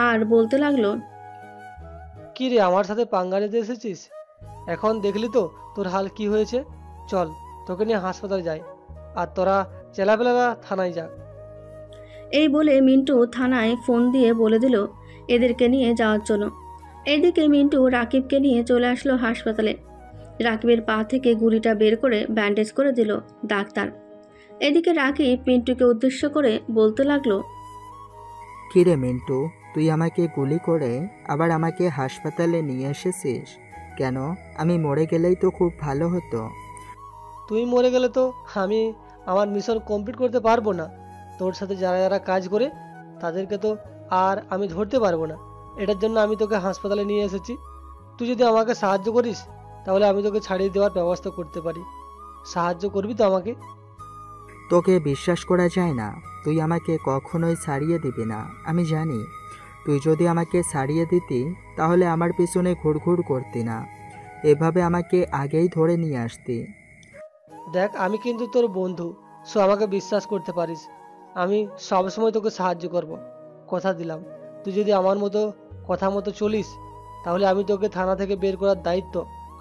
আর বলতে লাগলো, কি রে, আমার সাথে পাঙ্গা নিতে এসেছিস? এখন দেখলি তো তোর হাল কি হয়েছে। চল তোকে নিয়ে হাসপাতালে যাই, আর তোরা চেলাপেলারা থানায় যাক। এই বলে মিন্টু থানায় ফোন দিয়ে বলে দিল এদেরকে নিয়ে যাওয়ার জন্য। এদিকে মিন্টু রাকিবকে নিয়ে চলে আসলো হাসপাতালে। রাকিবের পা থেকে গুলিটা বের করে ব্যান্ডেজ করে দিল ডাক্তার। এদিকে রাকিব মিন্টুকে উদ্দেশ্য করে বলতে লাগলো, কিরে মিন্টু, তুই আমাকে গুলি করে আবার আমাকে হাসপাতালে নিয়ে এসেছিস কেন? আমি মরে গেলেই তো খুব ভালো হতো। তুই মরে গেলে তো আমি আমার মিশন কমপ্লিট করতে পারবো না। তোর সাথে যারা যারা কাজ করে তাদেরকে তো আর আমি ধরতে পারবো না। এটার জন্য আমি তোকে হাসপাতালে নিয়ে এসেছি। তুই যদি আমাকে সাহায্য করিস তাহলে আমি তোকে ছাড়িয়ে দেওয়ার ব্যবস্থা করতে পারি। সাহায্য করবি তো আমাকে? তোকে বিশ্বাস করা যায় না। তুই আমাকে কখনোই ছাড়িয়ে দিবি না, আমি জানি। তুই যদি আমাকে ছাড়িয়ে দিতি তাহলে আমার পিছনে ঘুরঘুর করতি না, এভাবে আমাকে আগেই ধরে নিয়ে আসতি। দেখ, আমি কিন্তু তোর বন্ধু, সো আমাকে বিশ্বাস করতে পারিস। আমি সবসময় তোকে সাহায্য করব, কথা দিলাম। তুই যদি আমার মতো কথা মতো চলিস তাহলে আমি তোকে থানা থেকে বের করার দায়িত্ব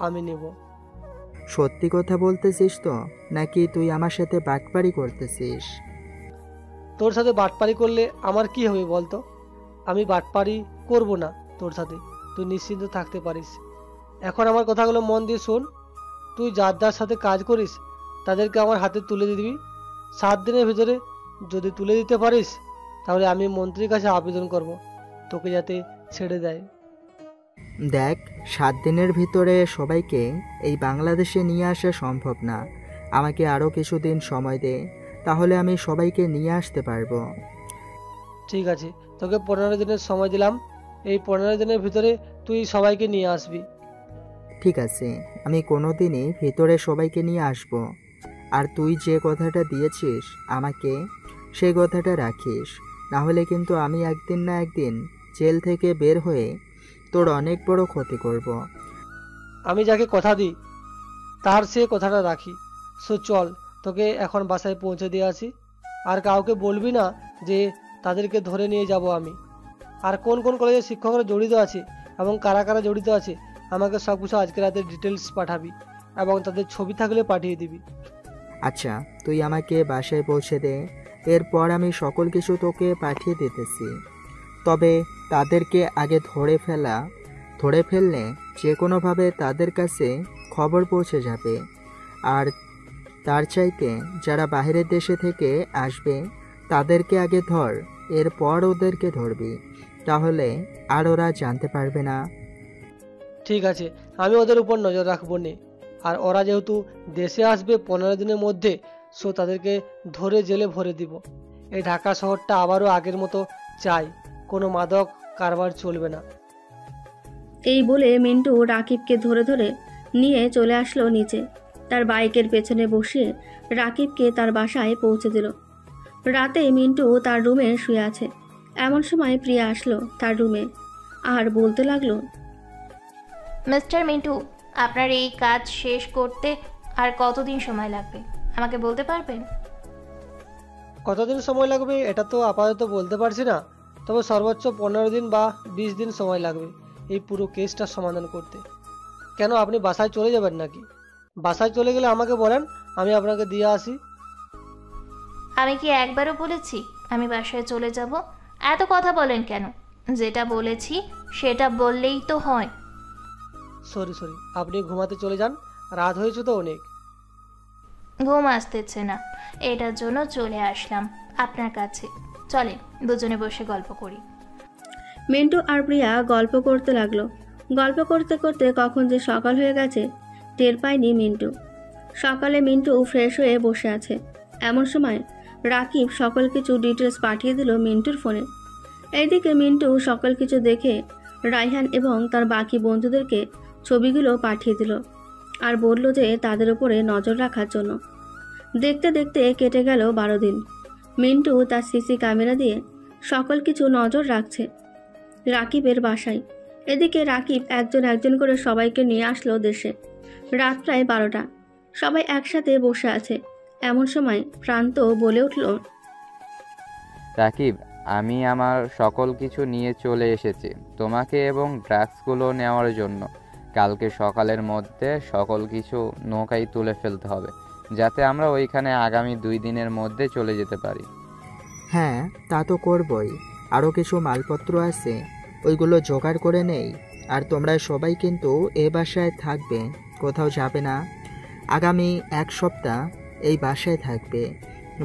আমি নেব। সত্যি কথা বলতেছিস তো, নাকি তুই আমার সাথে বাটপারি করতেছিস? তোর সাথে বাটপারি করলে আমার কি হবে বলতো? আমি বাটপারি করব না তোর সাথে, তুই নিশ্চিন্ত থাকতে পারিস। এখন আমার কথাগুলো মন দিয়ে শোন। তুই যার যার সাথে কাজ করিস তাদেরকে আমার হাতে তুলে দিবি। 7 দিনের ভিতরে যদি তুলে দিতে পারিস তাহলে আমি মন্ত্রীর কাছে আবেদন করব তোকে যাতে ছেড়ে দেয়। দেখ, 7 দিনের ভিতরে সবাইকে এই বাংলাদেশে নিয়ে আসা সম্ভব না। আমাকে আরও কিছুদিন সময় দে, তাহলে আমি সবাইকে নিয়ে আসতে পারবো। ঠিক আছে, তোকে 15 দিনের সময় দিলাম। এই 15 দিনের ভিতরে তুই সবাইকে নিয়ে আসবি। ঠিক আছে, আমি কোনো দিনই ভিতরে সবাইকে নিয়ে আসব। আর তুই যে কথাটা দিয়েছিস আমাকে, সেই কথাটা রাখিস। না হলে কিন্তু আমি একদিন না একদিন জেল থেকে বের হয়ে তোর অনেক বড় ক্ষতি করব। আমি যাকে কথা দিই তার সে কথাটা রাখি। সো চল, তোকে এখন বাসায় পৌঁছে দিয়ে আসি। আর কাউকে বলবি না যে তাদেরকে ধরে নিয়ে যাব আমি। আর কোন কোন কলেজের শিক্ষকরা জড়িত আছে এবং কারা কারা জড়িত আছে আমাকে সব কিছু আজকে রাতে ডিটেলস পাঠাবি এবং তাদের ছবি থাকলে পাঠিয়ে দিবি। আচ্ছা, তুই আমাকে বাসায় পৌঁছে দে, এরপর আমি সকল কিছু তোকে পাঠিয়ে দিতেছি। তবে তাদেরকে আগে ধরে ফেললে যে কোনোভাবে তাদের কাছে খবর পৌঁছে যাবে। আর তার চাইতে যারা বাইরের দেশে থেকে আসবে তাদেরকে আগে ধর, এরপর ওদেরকে ধরবি, তাহলে আর ওরা জানতে পারবে না। ঠিক আছে, আমি ওদের উপর নজর রাখবো নে। আর ওরা যেহেতু দেশে আসবে 15 দিনের মধ্যে, সো তাদেরকে ধরে জেলে ভরে দিব। এই ঢাকা শহরটা আবারও আগের মতো চাই, কোনো মাদক কারবার চলবে না। এই বলে মিন্টু রাকিবকে ধরে ধরে নিয়ে চলে আসলো নিচে। তার বাইকের পেছনে বসিয়ে রাকিবকে তার বাসায় পৌঁছে দিল। রাতে মিন্টু তার রুমে শুয়ে আছে। এমন সময় প্রিয়া আসলো তার রুমে আর বলতে লাগলো, মিস্টার মিন্টু, আপনার এই কাজ শেষ করতে আর কতদিন সময় লাগবে আমাকে বলতে পারবেন? কতদিন সময় লাগবে এটা তো আপাতত বলতে পারছি না, তবে সর্বোচ্চ 15 দিন বা 20 দিন সময় লাগবে এই পুরো কেসটা সমাধান করতে। কেন, আপনি বাসায় চলে যাবেন নাকি? বাসায় চলে গেলে আমাকে বলেন, আমি আপনাকে দিয়ে আসি। আমি কি একবারও বলেছি আমি বাসায় চলে যাব? এত কথা বলেন কেন? যেটা বলেছি সেটা বললেই তো হয়। সরি, আপনি ঘুমাতে চলে যান, রাত হয়েছে তো অনেক। ঘুম আসতেছে না, এটার জন্য চলে আসলাম আপনার কাছে। চলেন দুজনে বসে গল্প করি। মিন্টু আর প্রিয়া গল্প করতে লাগলো। গল্প করতে করতে কখন যে সকাল হয়ে গেছে টের পায়নি মিন্টু। সকালে মিন্টু ফ্রেশ হয়ে বসে আছে, এমন সময় রাকিব সকল কিছু ডিটেলস পাঠিয়ে দিল মিন্টুর ফোনে। এইদিকে মিন্টু সকল কিছু দেখে রায়হান এবং তার বাকি বন্ধুদেরকে ছবিগুলো পাঠিয়ে দিল আর বলল যে তাদের উপরে নজর রাখার জন্য। দেখতে দেখতে কেটে গেল 12 দিন। মিন্টু তার সিসি ক্যামেরা দিয়ে সকল কিছু নজর রাখছে রাকিবের বাসায়। এদিকে রাকিব একজন একজন করে সবাইকে নিয়ে আসলো দেশে। রাত প্রায় 12টা, সবাই একসাথে বসে আছে। এমন সময় প্রান্ত বলে উঠল, রাকিব, আমি আমার সকল কিছু নিয়ে চলে এসেছি তোমাকে এবং ড্রাগসগুলো নেওয়ার জন্য। কালকে সকালের মধ্যে সকল কিছু নৌকায় তুলে ফেলতে হবে, যাতে আমরা ওইখানে আগামী 2 দিনের মধ্যে চলে যেতে পারি। হ্যাঁ, তা তো করবই। আরও কিছু মালপত্র আছে, ওইগুলো জোগাড় করে নেই। আর তোমরা সবাই কিন্তু এ বাসায় থাকবে, কোথাও যাবে না। আগামী 1 সপ্তাহ এই বাসায় থাকবে।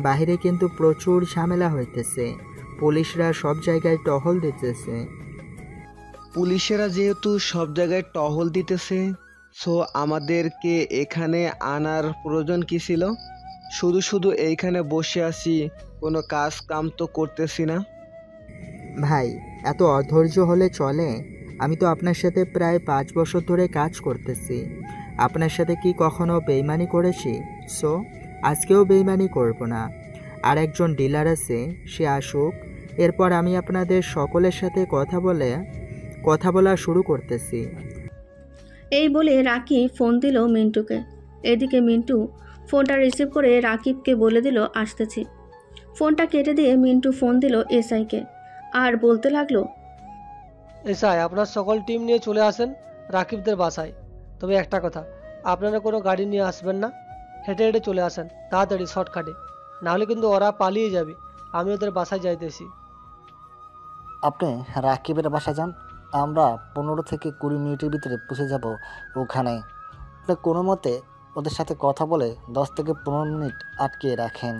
বাইরে কিন্তু প্রচুর ঝামেলা হইতেছে, পুলিশরা সব জায়গায় টহল দিতেছে। পুলিশেরা যেহেতু সব জায়গায় টহল দিতেছে, সো আমাদেরকে এখানে আনার প্রয়োজন কি ছিল? শুধু শুধু এইখানে বসে আছি, কোনো কাজ কাম তো করতেছি না। ভাই, এত অধৈর্য হলে চলে? আমি তো আপনার সাথে প্রায় 5 বছর ধরে কাজ করতেছি। আপনার সাথে কি কখনো বেইমানি করেছি? সো আজকেও বেইমানি করব না। আর একজন ডিলার আছে, সে আসুক, এরপর আমি আপনাদের সকলের সাথে কথা বলা শুরু করতেছি। এই বলে রাকিব ফোন দিল মিন্টুকে। এদিকে মিন্টু ফোনটা রিসিভ করে রাকিবকে বলে দিল আসতেছি। ফোনটা কেটে দিয়ে মিন্টু ফোন দিল এসআইকে আর বলতে লাগলো, এসআই, আপনার সকল টিম নিয়ে চলে আসেন রাকিবদের বাসায়। তবে একটা কথা, আপনারা কোনো গাড়ি নিয়ে আসবেন না, হেঁটে হেঁটে চলে আসেন তাড়াতাড়ি, শর্টকাটে। নাহলে কিন্তু ওরা পালিয়ে যাবে। আমি ওদের বাসায় যাইতেছি। আপনি রাকিবের বাসায় যান, আমরা 15 থেকে 20 মিনিটের ভিতরে পৌঁছে যাব ওখানে। আপনি কোনো মতে ওদের সাথে কথা বলে 10 থেকে 15 মিনিট আটকিয়ে রাখেন।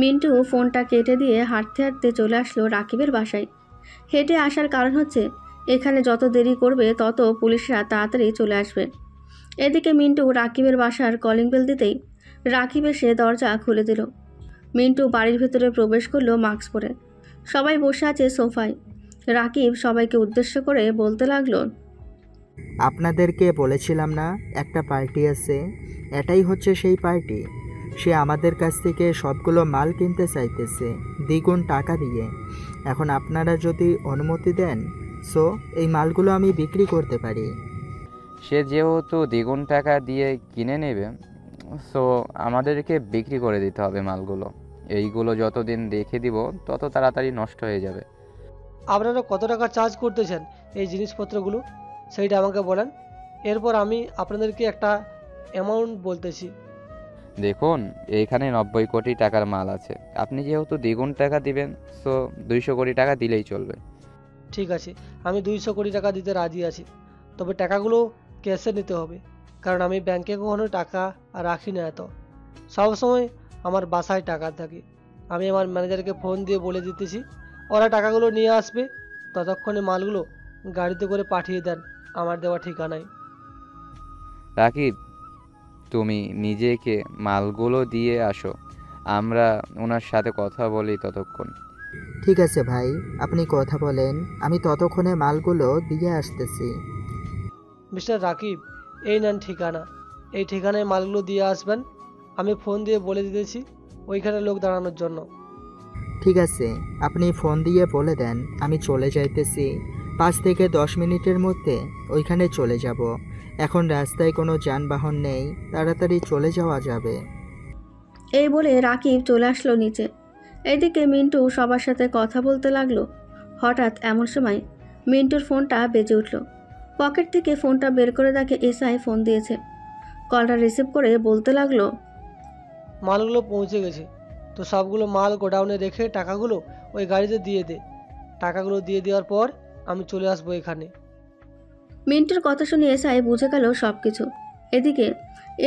মিন্টু ফোনটা কেটে দিয়ে হাঁটতে হাঁটতে চলে আসলো রাকিবের বাসায়। হেঁটে আসার কারণ হচ্ছে এখানে যত দেরি করবে তত পুলিশরা তাড়াতাড়ি চলে আসবে। এদিকে মিন্টু রাকিবের বাসার কলিং বেল দিতেই রাকিব এসে দরজা খুলে দিল। মিন্টু বাড়ির ভেতরে প্রবেশ করলো মাস্ক পরে। সবাই বসে আছে সোফায়। রাকিব সবাইকে উদ্দেশ্য করে বলতে লাগলো, আপনাদেরকে বলেছিলাম না একটা পার্টি আছে, এটাই হচ্ছে সেই পার্টি। সে আমাদের কাছ থেকে সবগুলো মাল কিনতে চাইতেছে দ্বিগুণ টাকা দিয়ে। এখন আপনারা যদি অনুমতি দেন, সো এই মালগুলো আমি বিক্রি করতে পারি। সে যেহেতু দ্বিগুণ টাকা দিয়ে কিনে নেবে, সো আমাদেরকে বিক্রি করে দিতে হবে মালগুলো। এইগুলো যতদিন রেখে দিব তত তাড়াতাড়ি নষ্ট হয়ে যাবে। আপনারা কত টাকা চার্জ করতেছেন এই জিনিসপত্রগুলো সেইটা আমাকে বলেন, এরপর আমি আপনাদেরকে একটা অ্যামাউন্ট বলতেছি। দেখুন, এইখানে 90 কোটি টাকার মাল আছে। আপনি যেহেতু দ্বিগুণ টাকা দিবেন, সো 200 কোটি টাকা দিলেই চলবে। ঠিক আছে, আমি 200 কোটি টাকা দিতে রাজি আছি। তবে টাকাগুলো ক্যাশে নিতে হবে, কারণ আমি ব্যাংকে কখনো টাকা রাখি না। এত সবসময় আমার বাসায় টাকা থাকে। আমি আমার ম্যানেজারকে ফোন দিয়ে বলে দিতেছি, ওরা টাকাগুলো নিয়ে আসবে। ততক্ষণে মালগুলো গাড়িতে করে পাঠিয়ে দেন আমার দেওয়া ঠিকানায়। রাকিব, তুমি নিজেকে মালগুলো দিয়ে আসো, আমরা ওনার সাথে কথা বলি ততক্ষণ। ঠিক আছে ভাই, আপনি কথা বলেন, আমি ততক্ষণে মালগুলো দিয়ে আসতেছি। মিস্টার রাকিব, এই নেন ঠিকানা। এই ঠিকানায় মালগুলো দিয়ে আসবেন। আমি ফোন দিয়ে বলে দিতেছি ওইখানে লোক দাঁড়ানোর জন্য। ঠিক আছে, আপনি ফোন দিয়ে বলে দেন, আমি চলে যাইতেছি। 5 থেকে 10 মিনিটের মধ্যে ওইখানে চলে যাব। এখন রাস্তায় কোনো যানবাহন নেই, তাড়াতাড়ি চলে যাওয়া যাবে। এই বলে রাকিব চলে আসলো নিচে। এদিকে মিন্টু সবার সাথে কথা বলতে লাগলো। হঠাৎ এমন সময় মিন্টুর ফোনটা বেজে উঠল। পকেট থেকে ফোনটা বের করে দেখে এসআই ফোন দিয়েছে। কলটা রিসিভ করে বলতে লাগলো, মালগুলো পৌঁছে গেছে, তো সবগুলো মাল গোডাউনে রেখে টাকাগুলো ওই গাড়িতে দিয়ে দে। টাকাগুলো দিয়ে দেওয়ার পর আমি চলে আসবো এখানে। মিন্টুর কথা শুনে এসআই বুঝে গেল সব কিছু। এদিকে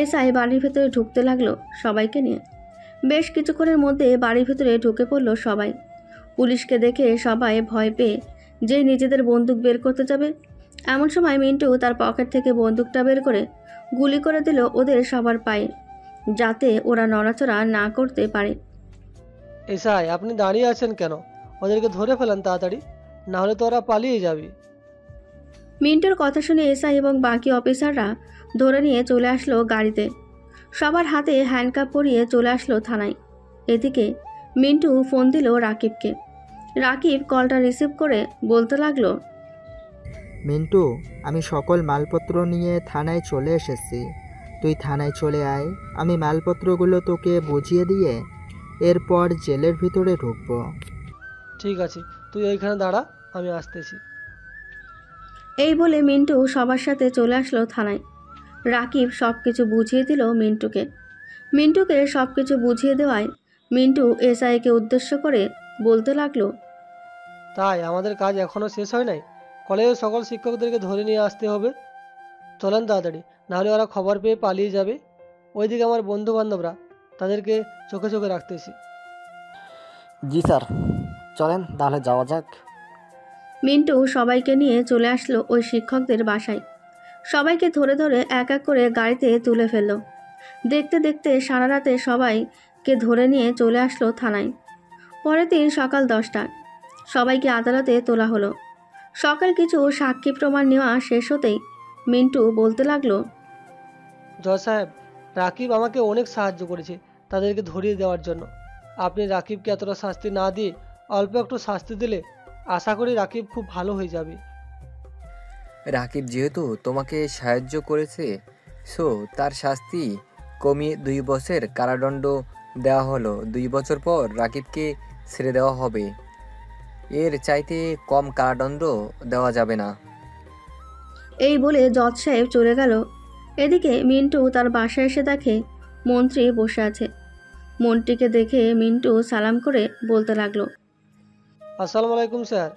এসআই বাড়ির ভেতরে ঢুকতে লাগলো সবাইকে নিয়ে। বেশ কিছুক্ষণের মধ্যে বাড়ির ভেতরে ঢুকে পড়ল সবাই। পুলিশকে দেখে সবাই ভয় পেয়ে যে নিজেদের বন্দুক বের করতে যাবে, এমন সময় মিন্টু তার পকেট থেকে বন্দুকটা বের করে গুলি করে দিল ওদের সবার পায়ে, যাতে ওরা নড়াচড়া না করতে পারে। এসআই, আপনি দাঁড়িয়ে আছেন কেন? ওদেরকে ধরে ফেলেন তাড়াতাড়ি, না হলে তো ওরা পালিয়ে যাবে। মিন্টুর কথা শুনে এসআই এবং বাকি অফিসাররা ধরে নিয়ে চলে আসলো গাড়িতে। সবার হাতে হ্যান্ডকাপ পরিয়ে চলে আসলো থানায়। এদিকে মিন্টু ফোন দিল রাকিবকে। রাকিব কলটা রিসিভ করে বলতে লাগলো, মিন্টু, আমি সকল মালপত্র নিয়ে থানায় চলে এসেছি। তুই থানায় চলে আয়, আমি মালপত্রগুলো তোকে বুঝিয়ে দিয়ে এরপর জেলের ভিতরে ঢুকবো। ঠিক আছে, তুই এইখানে দাঁড়া, আমি আসতেছি। এই বলে মিন্টু সবার সাথে চলে আসলো থানায়। রাকিব সব কিছু বুঝিয়ে দিল মিন্টুকে। মিন্টুকে সব কিছু বুঝিয়ে দেওয়ায় মিন্টু এসআইকে উদ্দেশ্য করে বলতে লাগলো, তাই আমাদের কাজ এখনও শেষ হয় নাই। কলেজের সকল শিক্ষকদেরকে ধরে নিয়ে আসতে হবে। চলেন তাড়াতাড়ি, নাহলে ওরা খবর পেয়ে পালিয়ে যাবে। ওইদিকে আমার বন্ধু বান্ধবরা, তাদেরকে চোখে চোখে রাখতেছি। জি স্যার, চলেন তাহলে যাওয়া যাক। মিন্টু সবাইকে নিয়ে চলে আসলো ওই শিক্ষকদের বাসায়। সবাইকে ধরে ধরে এক এক করে গাড়িতে তুলে ফেলল। দেখতে দেখতে সারা রাতে সবাইকে ধরে নিয়ে চলে আসলো থানায়। পরের দিন সকাল 10টা সবাইকে আদালতে তোলা হলো। সকাল কিছু সাক্ষী প্রমাণ নেওয়া শেষ হতেই মিন্টু বলতে লাগলো, জজ সাহেব, রাকিব আমাকে অনেক সাহায্য করেছে তাদেরকে ধরিয়ে দেওয়ার জন্য। আপনি রাকিবকে এতটা শাস্তি না দিয়ে অল্প একটু শাস্তি দিলে আশা করি রাকিব খুব ভালো হয়ে যাবে। রাকিব যেহেতু তোমাকে সাহায্য করেছে, সো তার শাস্তি কমিয়ে 2 বছর কারাদণ্ড দেওয়া হলো। 2 বছর পর রাকিবকে ছেড়ে দেওয়া হবে। এর চাইতে কম কারাদণ্ড দেওয়া যাবে না। এই বলে জজ সাহেব চলে গেল। এদিকে মিন্টু তার বাসায় এসে দেখে মন্ত্রী বসে আছে। মন্ত্রীকে দেখে মিন্টু সালাম করে বলতে লাগলো, আসসালামু আলাইকুম স্যার,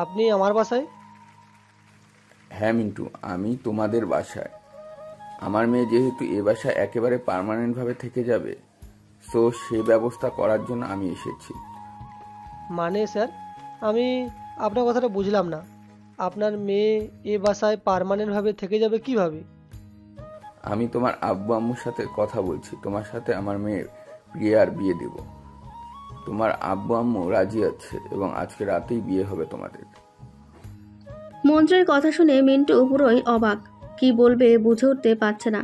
আপনি আমার বাসায়? হ্যাঁ মিন্টু, আমি তোমাদের বাসায়। আমার মেয়ে যেহেতু এ বাসায় একেবারে পার্মানেন্টভাবে থেকে যাবে, সো সে ব্যবস্থা করার জন্য আমি এসেছি। মানে স্যার, আমি আপনার কথাটা বুঝলাম না। আপনার মেয়ে এ বাসায় পার্মানেন্টভাবে থেকে যাবে কিভাবে? আমি তোমার আব্বু আম্মুর সাথে কথা বলছি, তোমার সাথে আমার মেয়ের প্রিয়ার বিয়ে দেব। তোমার আব্বু আম্মু রাজি আছে এবং আজকে রাতেই বিয়ে হবে তোমাদের। মন্ত্রীর কথা শুনে মিন্টু পুরোই অবাক, কি বলবে বুঝে উঠতে পারছে না।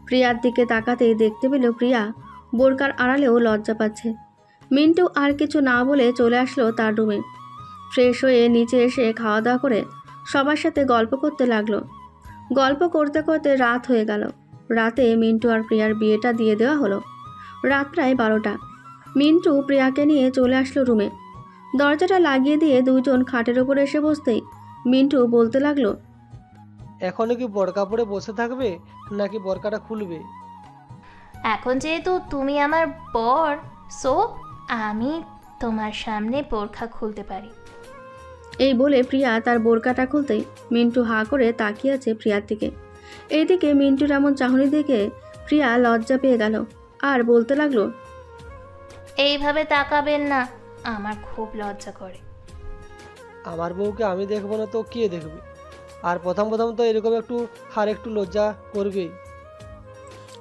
প্রিয়ার দিকে তাকাতেই দেখতে পেল প্রিয়া বোরকার আড়ালেও লজ্জা পাচ্ছে। মিন্টু আর কিছু না বলে চলে আসলো তার রুমে। ফ্রেশ হয়ে নিচে এসে খাওয়া দাওয়া করে সবার সাথে গল্প করতে লাগলো। গল্প করতে করতে রাত হয়ে গেল। রাতে মিন্টু আর প্রিয়ার বিয়েটা দিয়ে দেওয়া হলো। রাত প্রায় 12টা। মিন্টু প্রিয়াকে নিয়ে চলে আসলো রুমে। দরজাটা লাগিয়ে দিয়ে দুইজন খাটের ওপর এসে বসতেই মিন্টু বলতে লাগলো, এখনো কি বোরকা পরে বসে থাকবে নাকি বোরকাটা খুলবে? এখন যেহেতু তুমি আমার বর, সো আমি তোমার সামনে বোরখা খুলতে পারি। এই বলে প্রিয়া তার বোরকাটা খুলতেই মিন্টু হাঁ করে তাকিয়ে আছে প্রিয়ার দিকে। এইদিকে মিন্টুর এমন চাহনি দেখে প্রিয়া লজ্জা পেয়ে গেল আর বলতে লাগলো, এইভাবে তাকাবেন না, আমার খুব লজ্জা করে। আমার বউকে আমি দেখবো না তো কে দেখবে? আর প্রথম প্রথম তো এরকম একটু লজ্জা করবেই।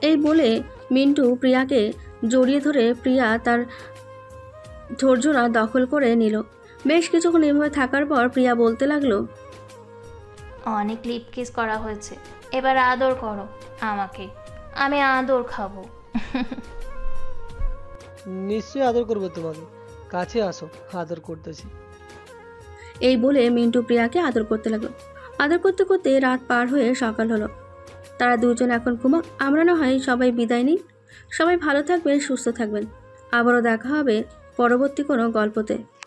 এই বলে মিন্টু প্রিয়াকে জড়িয়ে ধরে প্রিয়া তার ধৈর্যরা দখল করে নিল। বেশ কিছুক্ষণ এভাবে থাকার পর প্রিয়া বলতে লাগলো, অনেক লিপ কিস করা হয়েছে, এবার আদর করো আমাকে, আমি আদর খাবো। নিশ্চয়ই আদর করবো তোমাকে, কাছে আসো, আদর করতেছি। এই বলে মিন্টু প্রিয়াকে আদর করতে লাগলো। আদর করতে করতে রাত পার হয়ে সকাল হলো। তারা দুজন এখন ঘুমা, আমরা না হয় সবাই বিদায় নিই। সবাই ভালো থাকবেন, সুস্থ থাকবেন। আবারও দেখা হবে পরবর্তী কোনো গল্পতে।